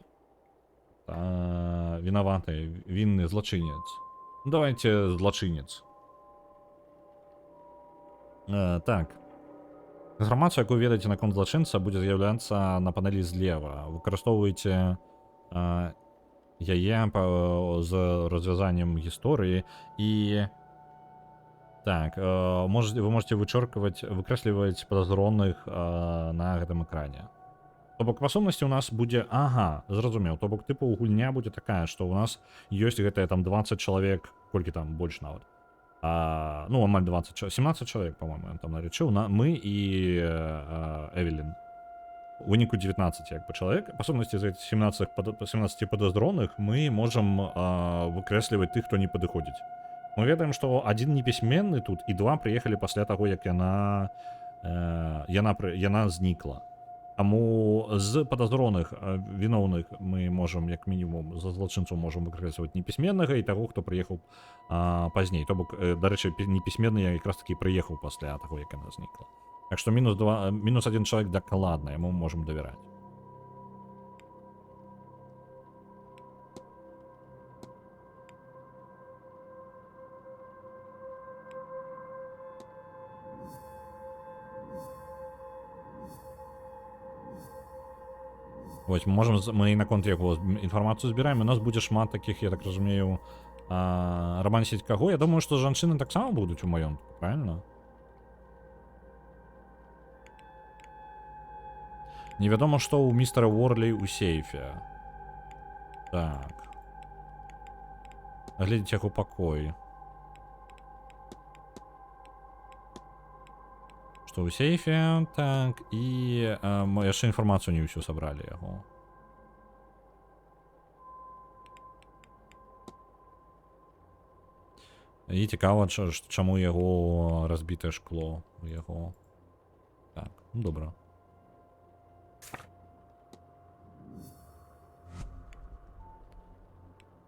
[SPEAKER 1] Вінаваты, вінны злачынец. Ну, давайте злачынец. Так. Інфармацыя, якую ведаеце наконт злачынца, будзе з'яўляцца на панелі злева. Выкарыстоўвайце яе з развязаннем гісторыі і так, вы можете выкрэсліваць падазроных на гэтым экране. То бок, па сумнасці у нас будзе, ага, зразумеў, то бок, тыпу, гульня будзе такая, што ў нас ёсць гэтыя там 20 чалавек, колькі там, больш нават. Ну, амаль 17 чалавек, по-моему, ён там наречыў, мы і Эвелін. У выніку 19 як бы чалавек. Па сумнасці з гэтых 17 падазроных мы можам выкрэсліваць тых, хто не падыходзіць. Мы ведаем, што адзін непісьменны тут і два прыехалі пасля таго, як яна знікла. Таму з падазроных віноўных мы можам, як мінімум, за злачынцаў можам выкрэсліваць непісьменнага і таго, хто прыехаў пазней. То бок, дарэчы, непісьменны якраз такі прыехаў пасля таго, як яна знікла. Так што мінус адзін чалавек дакладна, яму можам давяраць. Вось, мы наконт яго інфармацыю збіраем, у нас будзе шмат такіх, я так разумею, рамансіць каго. Я думаю, што жанчыны таксама будуць у маёнтку, правильно? Невядома, што ў містера Уорлі ў сейфе. Так. Глядзіце яго пакой. Што ў сейфе, так, і яшчэ інфармацыю не ўсю сабралі яго. І цікава, чаму яго разбітае шкло у яго. Так, ну добра.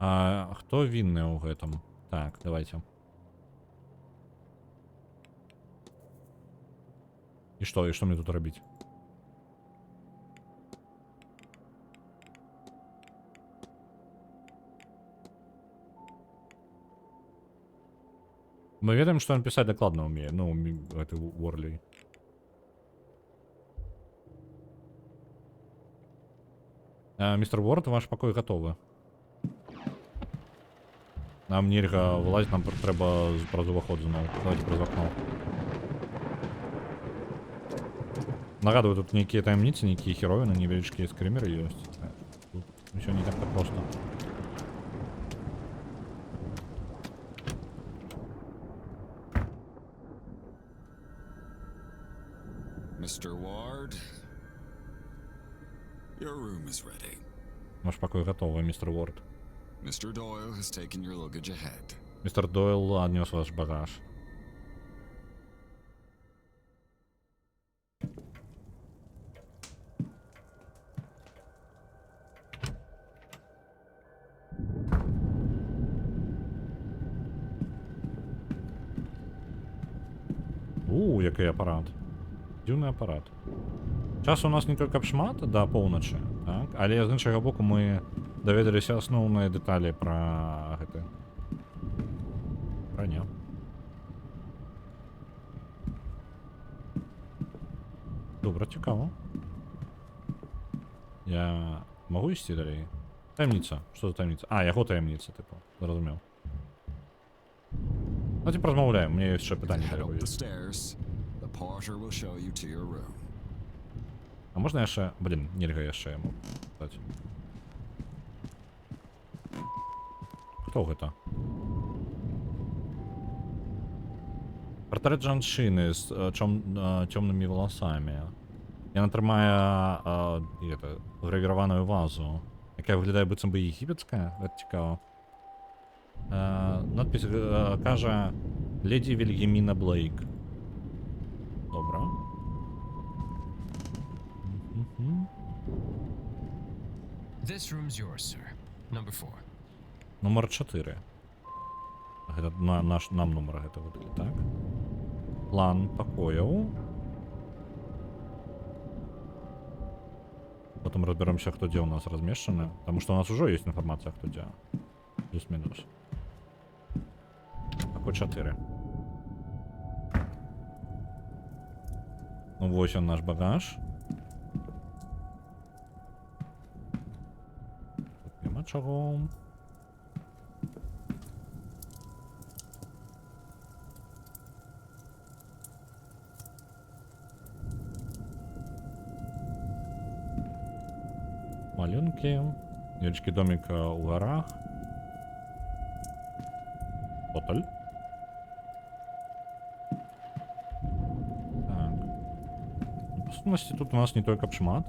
[SPEAKER 1] Хто вінны ў гэтым? Так, давайте. І што мне тут рабіць? Мы ведаем, што ён пісаць дакладна ўмее, ну, гэты Уорлі. Містер Уорд, ваш пакой гатовы. Нам нельга вылазіць, нам трэба праз уваход зноў. Давайте праз акно. Нагадываю, тут нейкія таямніцы, нейкія херовіны, невялічкія скрымеры ёсць. Тут усё не так проста.
[SPEAKER 4] Mr. Ward, your room is ready.
[SPEAKER 1] Ваш пакой гатовы, містер Уорд.
[SPEAKER 4] Mr. Doyle has taken your luggage ahead.
[SPEAKER 1] Містер Дойл аднёс ваш багаж. Який апарат. Дзіўны апарат. Часу у нас не толькі шмат да поўначы, так? Але з іншага боку мы даведаліся асноўныя дэталі пра гэты. Пра не. Добра, цікава. Я магу ісці далей? Таямніца. Што за таямніца? Яго таямніца, типу. Зразумеў. Давайте розмовляємо, мені ще питання
[SPEAKER 4] Head
[SPEAKER 1] треба
[SPEAKER 4] up the
[SPEAKER 1] є.
[SPEAKER 4] stairs. The porter will show you to your room.
[SPEAKER 1] А можна я ще... Блін, нельга я ще йому. Кстати. Хто гэта? Портрет жанчыны з цёмнымі волосамі. Яна трымае гравіраваную вазу, якая выглядае быццам бы егіпецкая. Гэта цікава. Надпіс кажа «Леді Вільгеміна Блейк». Добра.
[SPEAKER 6] This room's yours, sir. Number 4.
[SPEAKER 1] Номер 4. Гэта нам нумар гэта выдалі, так? План пакояў. Потом разберемся, кто где у нас размешаны. Потому что у нас уже есть информация, кто где. Плюс-минус. Покой 4. Ну, вот он наш багаж. Тут нема чого. Малюнки. Невеличкий домик у горах. Отель. Так. Ну, по сутности тут у нас не только пшмат.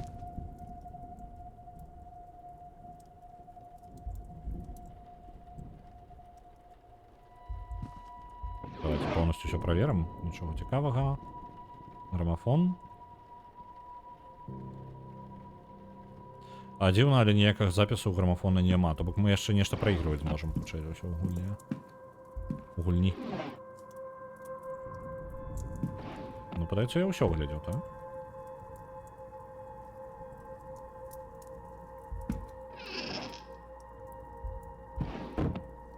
[SPEAKER 1] Давайте полностью все проверим. Ничего цікавого. Граммофон. А дзіўна, але ніякіх запісаў грамафона няма, то бок мы яшчэ нешта праігрываць зможам, хутчэй за ўсё у гульні. Ну, падаецца, я ўсё глядзеў, так?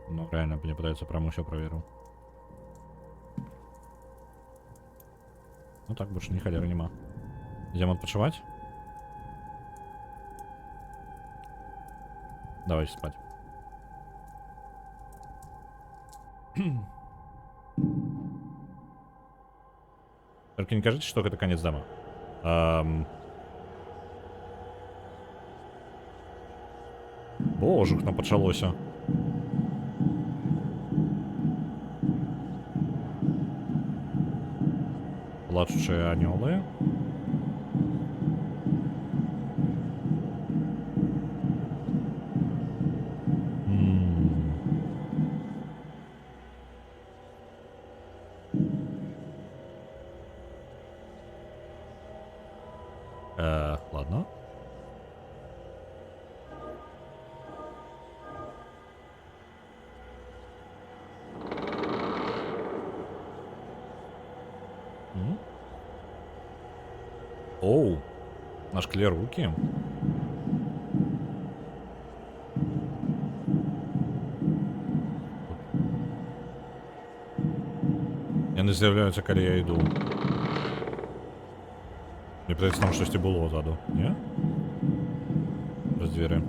[SPEAKER 1] Ну, реально, мне падаецца, прям усё праверыў. Ну так, больше ні халеры няма. Ідзем адпачываць? Давайте спать. Только не кажите, что это конец дома. Боже, к нам почалося. Плачущие анёлы. Ладно. Оу, наш клер руки. Яны з'являються, коли я йду. Мне падаецца, там штосьці было ззаду, не? Праз дзверы.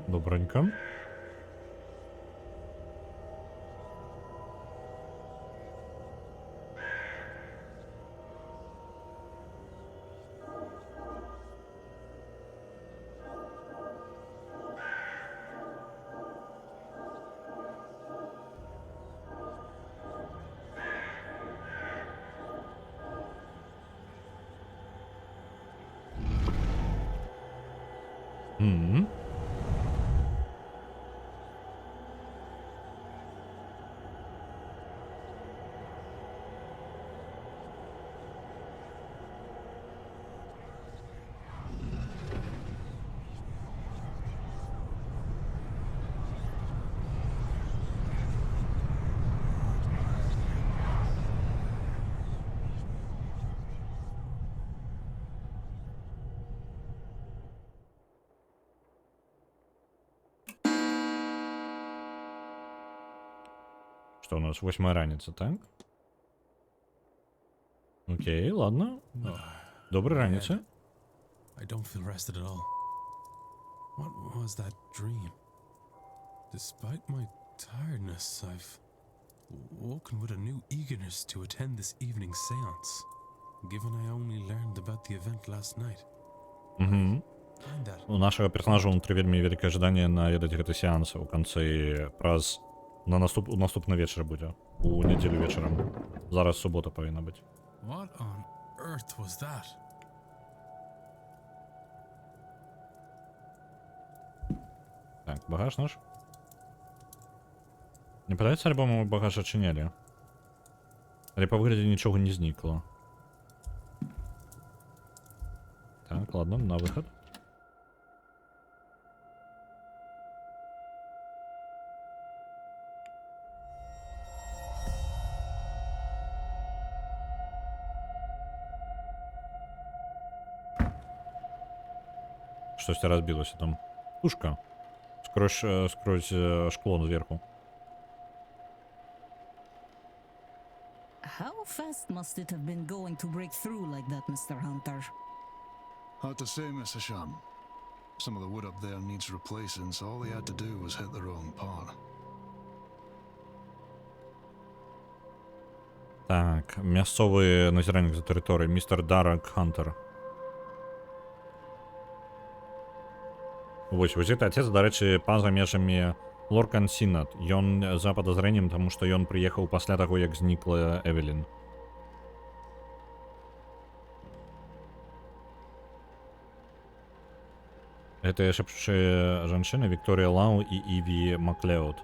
[SPEAKER 1] Добренько. Что у нас? 8 раница, так? Окей, ладно. Доброй раницы.
[SPEAKER 5] I don't feel rested at all. What was that dream? Despite my tiredness, I've woken with a new eagerness to attend this evening's seance, given I only learned about the event last night.
[SPEAKER 1] Угу.
[SPEAKER 5] Find that
[SPEAKER 1] У нашага персонажа ўнутры вельмі вялікае жаданне наведаць гэты сеанс у канцы праз у наступны вечар будзе у нядзелю вечарам. Зараз субота павінна быць.
[SPEAKER 5] what on earth was that?
[SPEAKER 1] Так, багаж наш. Не падаецца, альбо мы багаж адчынялі. Але па выглядзе нічога не знікла. Так, ладно, на выход. Штосьці разбілося там. Пушка. Скрозь шкло зверху.
[SPEAKER 7] How fast must it have been going to break through like that, Mr. Hunter?
[SPEAKER 8] Hard to say, Mr. Sham. Some of the wood up there needs replacing, so all they had to do was hit the wrong part.
[SPEAKER 1] Так, мясцовы назіральнік за тэрыторыяй, містер Дарак Хантер. Вось гэты отец, дарэчы, па-за межамі Лоркан Сінат. Ён за падазрэннем, таму што ён прыехаў пасля таго, як знікла Эвелін. Гэта яшчэ жанчыны Вікторыя Лау і Іві Маклеод.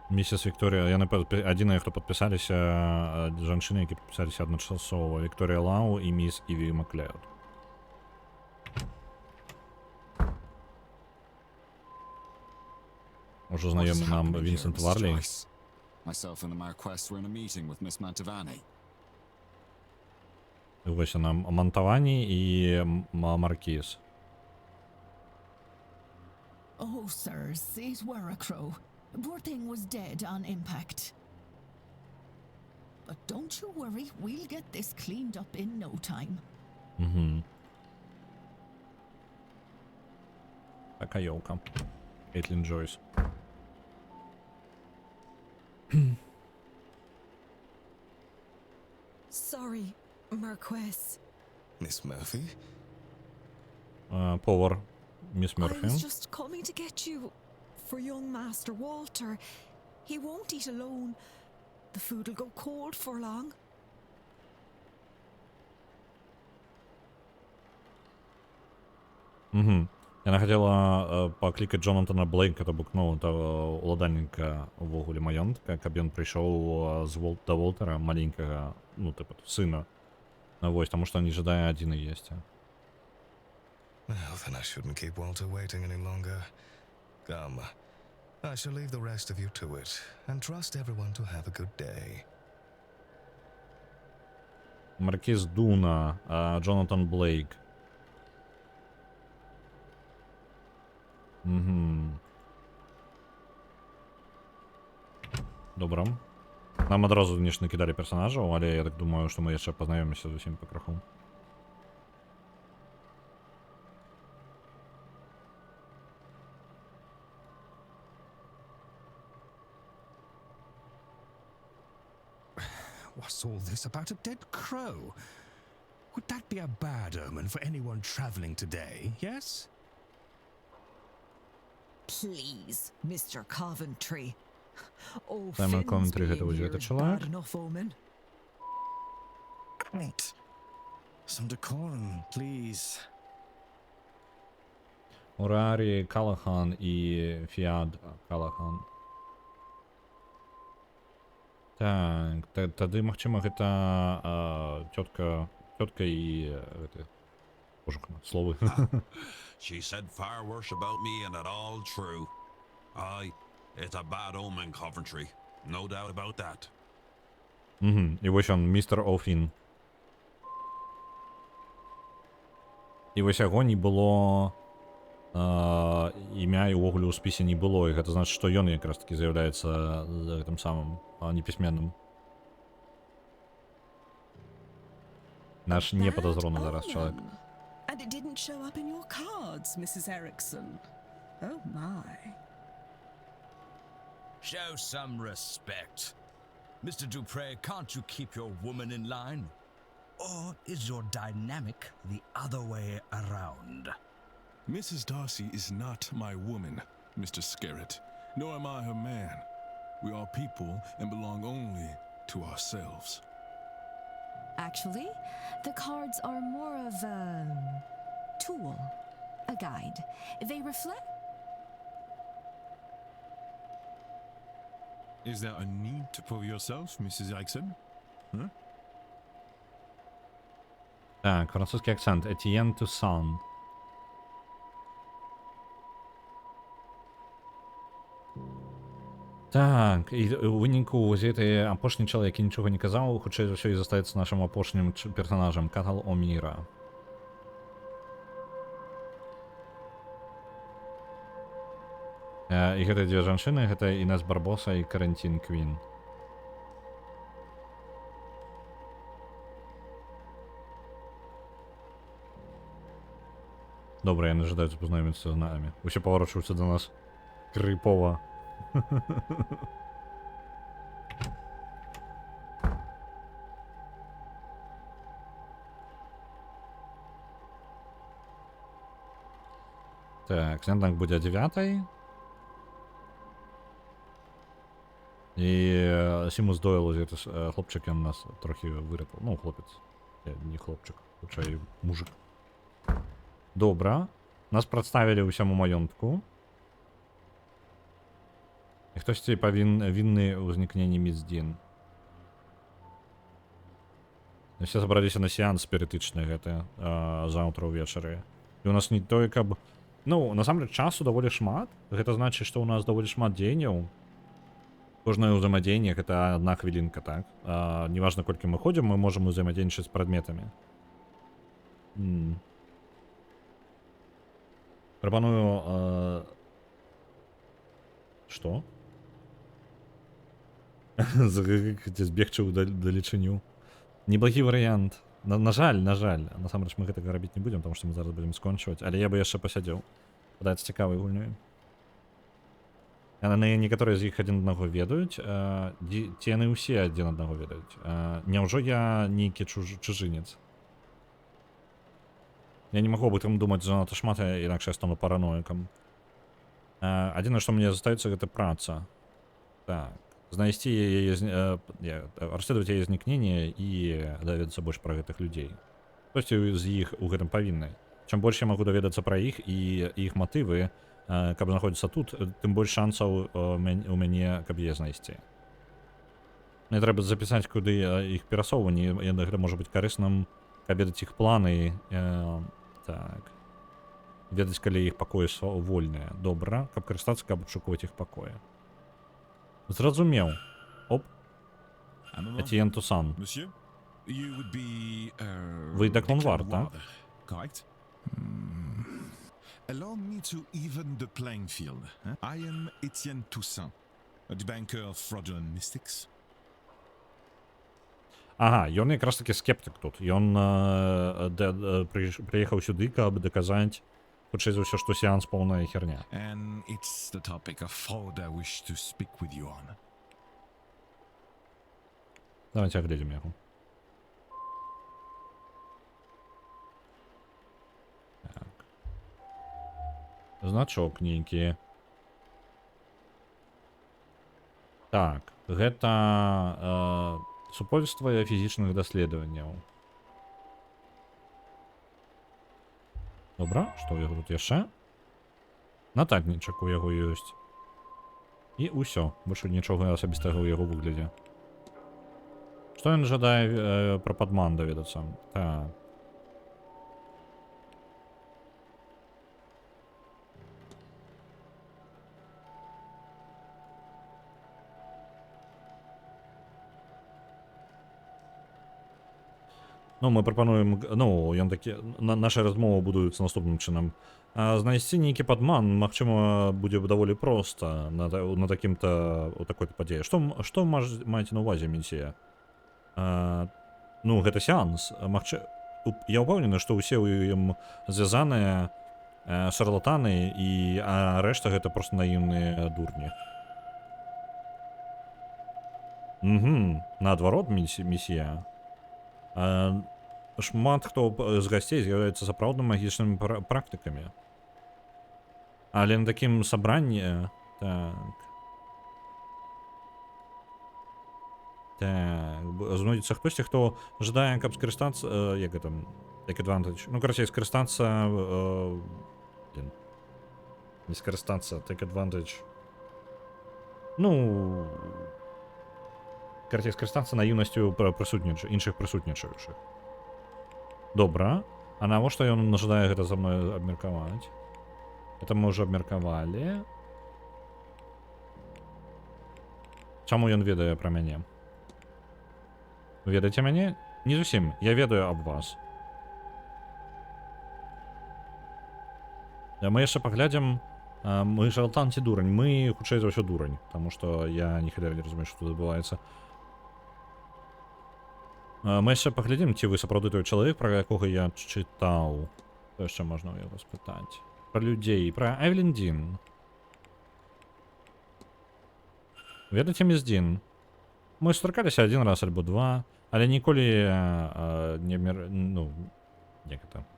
[SPEAKER 1] Місіс Вікторія, яны адзіныя, хто падпісаліся, жанчыны, які падпісаліся адначасова, Вікторія Лау і міс Іві Маклеод. Уже знаёмы нам Вінсент Варлі.
[SPEAKER 4] Myself and the Marquess were in a meeting with Miss Mantovani.
[SPEAKER 1] Вось нам Мантавані і Маркіз.
[SPEAKER 9] Oh, sirs, it were a crow. Poor thing was dead on impact. But don't you worry, we'll get this cleaned up in no time.
[SPEAKER 1] Угу. Така ёлка. Кейтлін Джойс.
[SPEAKER 10] Sorry, Marquess.
[SPEAKER 8] Miss Murphy?
[SPEAKER 1] Повар міс
[SPEAKER 10] I
[SPEAKER 1] Мерфі.
[SPEAKER 10] was just coming to get you for young Master Walter. He won't eat alone. The food'll go cold for long.
[SPEAKER 1] Угу. Яна хацела паклікаць Джонатана Блейка, то бок, ну, уладальніка увогуле маёнтка, каб ён прыйшоў да Волтера, маленькага, ну, тыпу, сына. Вось, таму што не жадае адзін і есці.
[SPEAKER 8] Well, then I shouldn't keep Walter waiting any longer. Come, I shall leave the rest of you to it, and trust everyone to have a good day.
[SPEAKER 1] Маркіз Дуна, Джонатан Блейк. Угу. Добра. Нам адразу не ж накідалі персонажаў, але я так думаю, што мы яшчэ пазнаёмімся з усім па краху.
[SPEAKER 11] What's all this about a dead crow? Would that be a bad omen for anyone traveling today, yes?
[SPEAKER 10] Please, Mr. Coventry. Oh,
[SPEAKER 1] Simon
[SPEAKER 10] Finn's
[SPEAKER 1] Coventry,
[SPEAKER 10] being
[SPEAKER 1] гэта вось
[SPEAKER 10] here
[SPEAKER 1] гэты
[SPEAKER 10] is
[SPEAKER 1] чалавек.
[SPEAKER 10] bad enough omen.
[SPEAKER 2] Right. Some decorum, please.
[SPEAKER 1] Урарі Калахан і Фіад Калахан. Так, тады, магчыма, гэта тётка і гэты... Боже, словы.
[SPEAKER 12] She said far worse about me, and it all true. Aye, it's a bad omen, Coventry. No doubt about that.
[SPEAKER 1] Угу. І вось он, містер О'Фін. І вось яго не было імя і ўвогуле ў спісе не было, і гэта значыць, што ён якраз таки з'яўляецца гэтым самым непісьменным. Наш неподозроны зараз чалавек.
[SPEAKER 10] And it didn't show up in your cards, Mrs. Erickson. Oh my.
[SPEAKER 13] Show some respect. Mr. Dupre, can't you keep your woman in line? Or is your dynamic the other way around?
[SPEAKER 11] Mrs. Darcy is not my woman, Mr. Scarrett, nor am I her man. We are people and belong only to ourselves.
[SPEAKER 14] Actually, the cards are more of a tool, a guide. They reflect.
[SPEAKER 11] Is there a need to prove yourself, Mrs. Erickson? Huh?
[SPEAKER 1] Так, французький акцент. Etienne Toussaint. Так, і у выніку гэты апошні чалавек, які нічога не казаў, хутчэй за ўсё і застаецца нашым апошнім персанажам, Катал Оміра. І гэта дзве жанчыны, гэта Інес Барбоса і Карантін Квін. Добра, яны жадаюць пазнаёміцца з намі. Усе паварочваюцца да нас крыпова. Так, сніданок будзе 9. І Сімус Дойл, гэты хлопчык, ён нас трохі выратаваў. Ну, хлопец. Не хлопчык, хутчэй мужик. Добра. Нас прадставілі ўсяму маёнтку. І хтосьці вінны ўзнікненні Міцдзін. Усе забраліся на сеанс спірытычны гэты заўтра ўвечары. І у нас не тое, каб... Ну, насамрэч, часу даволі шмат. Гэта значыць, што ў нас даволі шмат дзеянняў. Кожнае ўзаемадзеянне — гэта 1 хвілінка, так? Неважна, колькі мы ходзім, мы можам узаемадзейнічаць з прадметамі. Прапаную... Што? Збегчы ў далечыню. Неблагі варыянт. На жаль. Насамрэч, мы гэтага рабіць не будзем, таму што мы зараз будзем скончваць. Але я бы яшчэ пасядзеў. Падаецца цікавай гульнёй. Некаторыя з іх адзін аднаго ведаюць. Ці яны ўсе адзін аднаго ведаюць? Няўжо я нейкі чужынец? Я не магу об этом думаць занадта шмат, інакш я стану параноікам. Адзінае, што мне застаецца, гэта праца. Так. Знайсці яе... расследаваць яе знікненне і даведацца больш пра гэтых людзей. Хтосьці з іх у гэтым павінны. Чым больш я магу даведацца пра іх і іх матывы, каб знаходзіцца тут, тым больш шансаў у мяне, каб яе знайсці. Мне трэба запісаць, куды іх перасоўванне, гэта можа быць карысным, каб ведаць іх планы. Так. Ведаць, калі іх пакоі вольныя. Добра, каб карыстацца, каб адшукваць іх пакоі. Зразумеў. Оп. Etienne Toussaint.
[SPEAKER 11] Monsieur, you would be...
[SPEAKER 1] Вы Деклан Вард, так?
[SPEAKER 11] Correct. Allow me to even the playing field. I am Etienne Toussaint, the banker of fraudulent mystics.
[SPEAKER 1] Ага, ён якраз таки скептык тут. Ён прыехаў сюды, каб даказаць, хутчэй за ўсё, што сеанс поўная херня.
[SPEAKER 11] And it's the topic of fraud I wish to speak with you on.
[SPEAKER 1] Давайте оглядим яго. Так. Значок нейкі. Так, гэта супольства фізічных даследаванняў. Добра, што ў яго тут яшчэ? Нататнічак у яго ёсць. І ўсё, больш нічога асабістага ў яго выглядзе. Што ён жадае пра падман даведацца? Так. Ну, мы прапануем, ну, ён такі, наша размова будуецца наступным чынам. Знайсці нейкі падман, магчыма, будзе даволі проста на такім-то, у такой-то падзеі. Што маеце на ўвазе, месія? Ну, гэта сеанс. Я ўпэўнены, што ўсе ў ім звязаныя шарлатаны, а рэшта гэта проста наіўныя дурні. Наадварот, месія. Шмат хто з гасцей з'яўляецца сапраўдным магічнымі практыкамі. Але на такім сабранні... Так, знойдзецца хтосьці, хто жадае, каб скарыстацца, як гэта, як advantage, ну, карацей, скарыстацца, не скарыстацца, take advantage, ну, карацей, скарыстацца наіўнасцю іншых прысутнічаючых. Добра, а навошта ён жадае гэта за мной абмеркаваць? Это мы ўжо абмеркавалі. Чаму ён ведае пра мяне? Ведаеце мяне? Не зусім. Я ведаю аб вас. Мы яшчэ паглядзім. Мы шарлатан ці дурань. Мы, хутчэй за ўсё, дурань. Таму што я ніхіда не разумею, што тут адбываецца. Мы яшчэ паглядзім, ці вы сапраўды той чалавек, пра якога я чытаў. Што яшчэ можна ў яго спытаць? Пра людзей. Пра Эвелін Дін. Ведаеце, міс Дін? Мы сустракаліся адзін раз альбо два, але ніколі не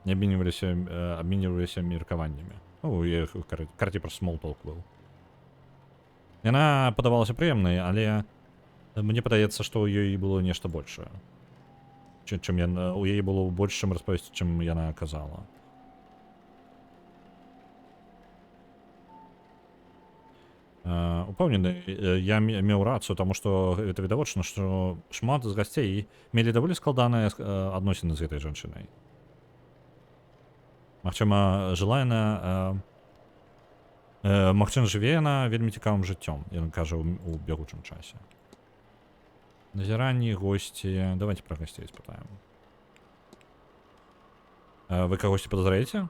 [SPEAKER 1] абменьваліся меркаваннямі. Ну, я карці пра смолтолк быў. Яна падавалася прыемнай, але мне падаецца, што ў ёй было нешта большае. У яе было больш, чым распавесці, чым яна казала. Упэўнены, я меў рацыю, таму што гэта відавочна, што шмат з гасцей мелі даволі складаныя адносіны з гэтай жанчынай. Магчыма, магчыма, жыве яна вельмі цікавым жыццём, ён кажа у бягучым часе. Назіранні, госці... Давайте пра гасцей спытаем. Вы кагосьці падазраеце?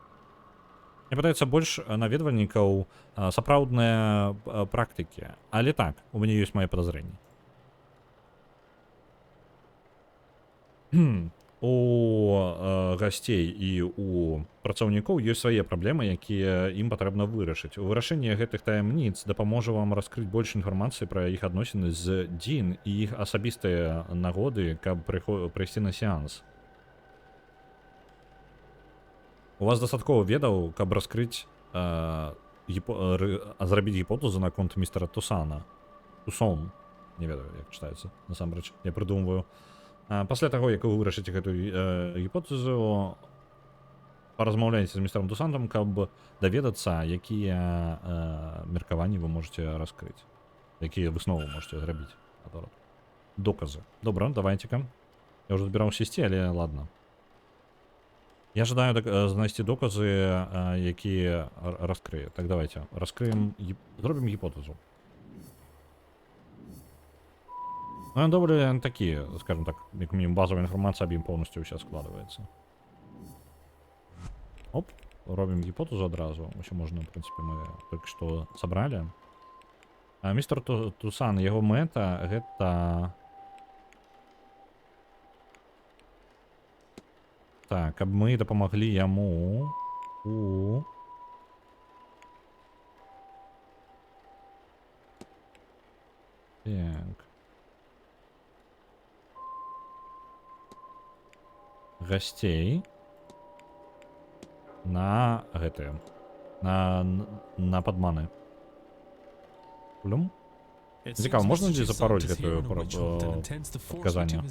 [SPEAKER 1] Мне падаецца, больш наведвальнікаў сапраўдныя практыкі. Але так, у мяне ёсць мае падазрэнні. У гасцей і у працаўнікоў ёсць свае праблемы, якія ім патрэбна вырашыць. У вырашэнні гэтых таямніц дапаможа вам раскрыць больш інфармацыі пра іх адносіны з Дін і іх асабістыя нагоды, каб прыйсці на сеанс. У вас дастаткова ведаў, каб раскрыць, зрабіць гіпотэзу наконт містера Тусана. Тусон. Не ведаю, як чытаецца, насамрэч. Я прыдумваю. Пасля таго, як вы вырашыце гэтую гіпотэзу, паразмаўляйце з містером Тусантам, каб даведацца, якія меркаванні вы можете раскрыць. Якія высновы можете зрабіць. Доказы. Добра, давайте-ка. Я ўжо збіраўся ісці, але ладно. Я жадаю знайсці доказы, якія раскрыю. Так, давайте. Раскрыем, зробім гіпотэзу. Ну, ён добры такі, скажем так, як мінімум базовая інфармацыя аб ім поўнасцю ўся складваецца. Оп, робім гіпотэзу адразу. Усё можна, в прынцыпе, мы толькі што сабралі. Містер Тусан, яго мэта гэта... Так, каб мы дапамаглі яму у... Так... Гасцей на гэтыя, на падманы. Плюм? Цікава, можна ли запароль гэтую показання?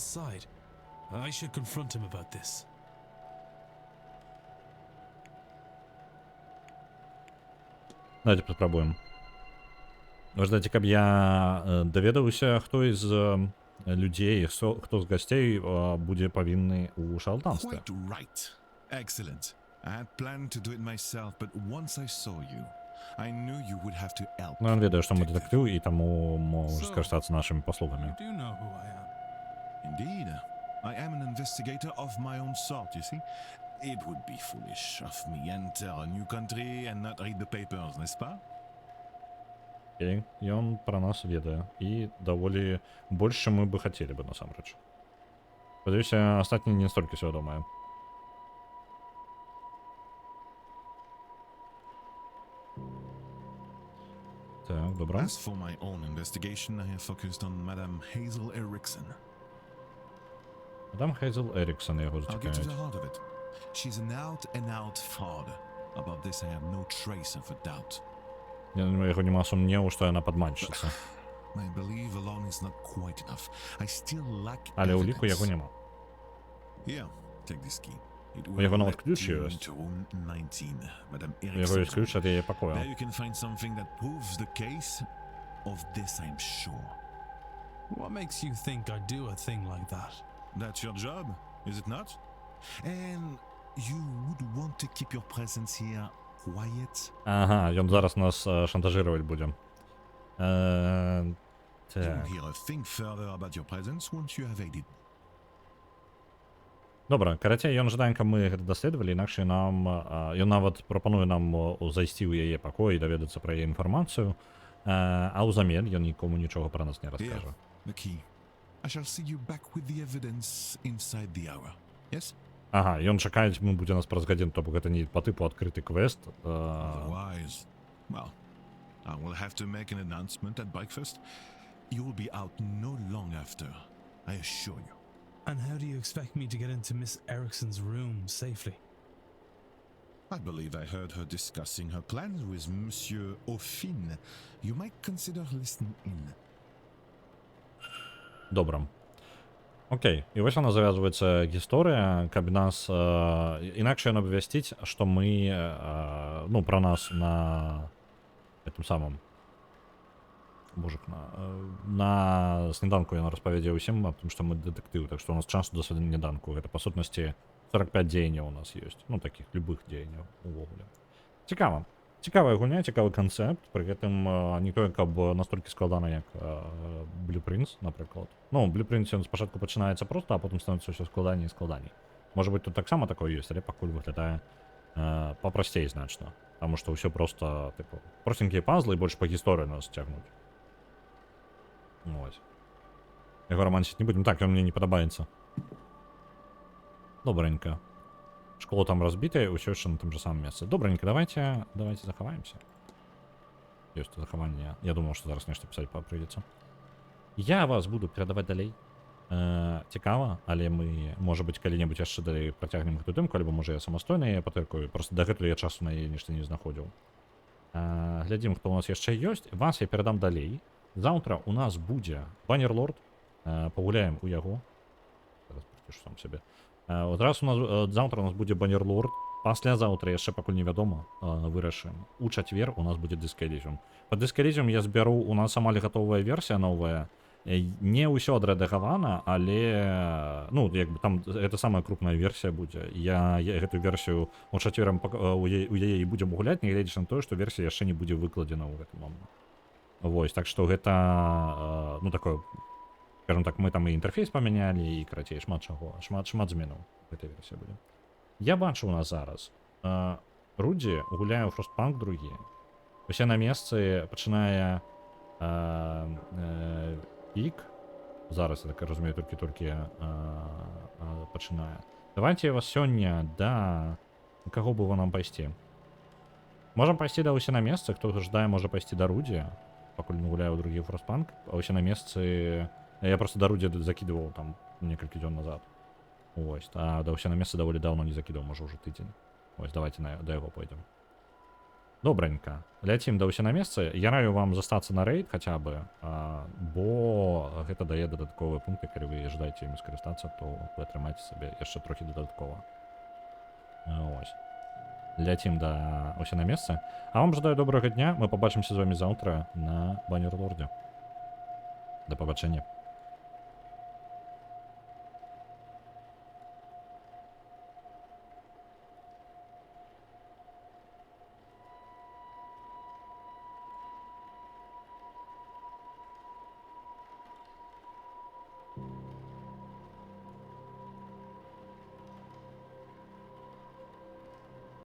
[SPEAKER 1] Давайте паспрабуем. Вы ждаце, каб я даведаўся, хто з людзей, хто з гасцей будзе павінны ў шарлатанстве.
[SPEAKER 2] Excellent. I had planned to do it myself, but once I saw you, I knew you would have to help.
[SPEAKER 1] Ну, ён ведае, што мы дэтэктыў, і таму можа скарыстацца нашымі паслугамі.
[SPEAKER 2] Indeed. I am an investigator of my own sort, you see? It would be foolish of me enter a new country and not read the papers, n'est-ce pas?
[SPEAKER 1] Окей, і он про нас ведае. І даволі больш, чым мы бы хацелі бы, насамрэч. Спадзяюся, астатні не столькі свядомыя. Так, добра.
[SPEAKER 2] As for my own investigation, I have focused on Madame Hazel Erickson.
[SPEAKER 1] Мадам Хейзел Еріксон його
[SPEAKER 2] I'll get to
[SPEAKER 1] зацікавить.
[SPEAKER 2] the heart of it. She's an out-and-out fraud. About this I have no trace of a doubt.
[SPEAKER 1] Яго нема сумневу, што яна падманшчыца.
[SPEAKER 2] My belief alone is not quite enough. I still lack
[SPEAKER 1] Але ўліку
[SPEAKER 2] evidence.
[SPEAKER 1] яго няма.
[SPEAKER 2] Here, take this key. It
[SPEAKER 1] У яго
[SPEAKER 2] will
[SPEAKER 1] нават
[SPEAKER 2] let
[SPEAKER 1] ключ
[SPEAKER 2] you
[SPEAKER 1] ёсць.
[SPEAKER 2] into room 19, Madame
[SPEAKER 1] У яго
[SPEAKER 2] Erickson's
[SPEAKER 1] ёсць ключ ад яе
[SPEAKER 2] There
[SPEAKER 1] пакоя.
[SPEAKER 2] you can find something that proves the case. Of this I'm sure.
[SPEAKER 5] What makes you think I'd do a thing like that?
[SPEAKER 2] That's your job, is it not? And you would want to keep your presence here quiet?
[SPEAKER 1] Ага, ён зараз нас шантажировать будзе.
[SPEAKER 2] You
[SPEAKER 1] Так.
[SPEAKER 2] won't hear a thing further about your presence once you have aided.
[SPEAKER 1] Добра, карацей, ён жадае, каб мы гэта даследавалі, інакш нам ён нават прапануе нам зайсці ў яе пакой і даведацца пра яе інфармацыю, а ўзамен ён нікому нічога пра нас не раскажа.
[SPEAKER 2] The key. I shall see you back with the evidence inside the hour. Yes?
[SPEAKER 1] Ага, ён чакаць, мы будзе нас праз гадзіну, то бок гэта не па тыпу адкрыты квест.
[SPEAKER 2] Otherwise, well, I will have to make an announcement at breakfast. You will be out no long after, I assure you.
[SPEAKER 5] And how do you expect me to get into Miss Erickson's room safely?
[SPEAKER 2] I believe I heard her discussing her plans with Monsieur Aufin. You might consider listening in.
[SPEAKER 1] Добра. Окей, і вось вона завязваецца гісторыя, каб нас інакш ён абвясціць, што мы ну, пра нас на гэтым самым божак, на сніданку ён распавядзе ўсім, потому што мы дэтэктывы, так што у нас часу да сніданку. Гэта па сутнасці 45 дзеянняў у нас ёсць, ну такіх любых дзеянняў увогуле. Цікава. Цікавая гульня, цікавы канцэпт, пры гэтым не тое, каб настолькі складана, як Blueprints, напрыклад. Ну, Blueprints ён спачатку пачынаецца проста, а потым становіцца ўсё складаней і складаней. Можа быць, тут таксама такое ёсць, але пакуль выглядае папрасцей значна. Таму што ўсё проста, тыпу, простенькія пазлы і больш па гісторыі нас цягнуць. Ось. Яго романсіць не будзем. Так, ён мне не падабаецца. Добренько. Школа там разбитая, ўсё яшчэ на тым же самым месцы. Добренько, давайте захаваемся. Ёсць захаванне. Я думаў, што зараз нешта пісаць прыйдзецца. Я вас буду перадаваць далей. Цікава, але мы, можа быць, калі-небудзь яшчэ далей працягнем гэту дымку, альбо можа я самастойна яе патыркаю. Просто дагэтуль я часу на яе нешта не знаходзіў. Глядзім, хто у нас яшчэ ёсць. Вас я перадам далей. Заўтра у нас будзе Баннерлорд. Пагуляем у яго. Зараз прыпішу сам сябе. Зараз у нас заўтра у нас будзе Баннерлорд. Паслязаўтра яшчэ пакуль невядома, вырашым. У чацвер у нас будзе Disc Elysium. Па Disc Elysium я збяру, у нас амаль гатовая версія новая. Не ўсё адрэдагавана, але ну, як бы там гэта самая крупная версія будзе. Я гэту версію у чацверам у яе і будзем гуляць, не гледзячы на тое, што версія яшчэ не будзе выкладзена ў гэты момант. Вось, так што гэта, ну, такое, скажем так, мы там і інтэрфейс памянялі, і, карацей, шмат чаго, шмат зменаў гэтай версіі будзе. Я бачу у нас зараз. Рудзі гуляе ў Frostpunk 2. Усе на месцы, пачынае пік. Зараз, я так разумею, толькі пачынае. Давайте вас сёння да каго бы вы нам пайсці? Можам пайсці да ўсе на месцы, хто жадае, можа пайсці да Рудзі, пакуль не гуляю ў другі Frostpunk, а ўсе на месцы... Я просто да Рудзі закидываў там некалькі дзён назад. Ось, а да ўсе на месцы даволі даўно не закидываў, можа ўжо тыдзень. Ось, давайте да яго пойдзем. Добренько. Ляцім да ўсе на месцы. Я раю вам застацца на рейд хаця бы, бо гэта дае дадатковыя пункты, калі вы жадаеце ім скарыстацца, то вы атрымаеце сабе яшчэ трохі дадаткова. Ось. Ляцім да ўсе на месцы. А вам жадаю добрага дня. Мы пабачымся з вамі заўтра на Баннерлордзе. Да пабачэння.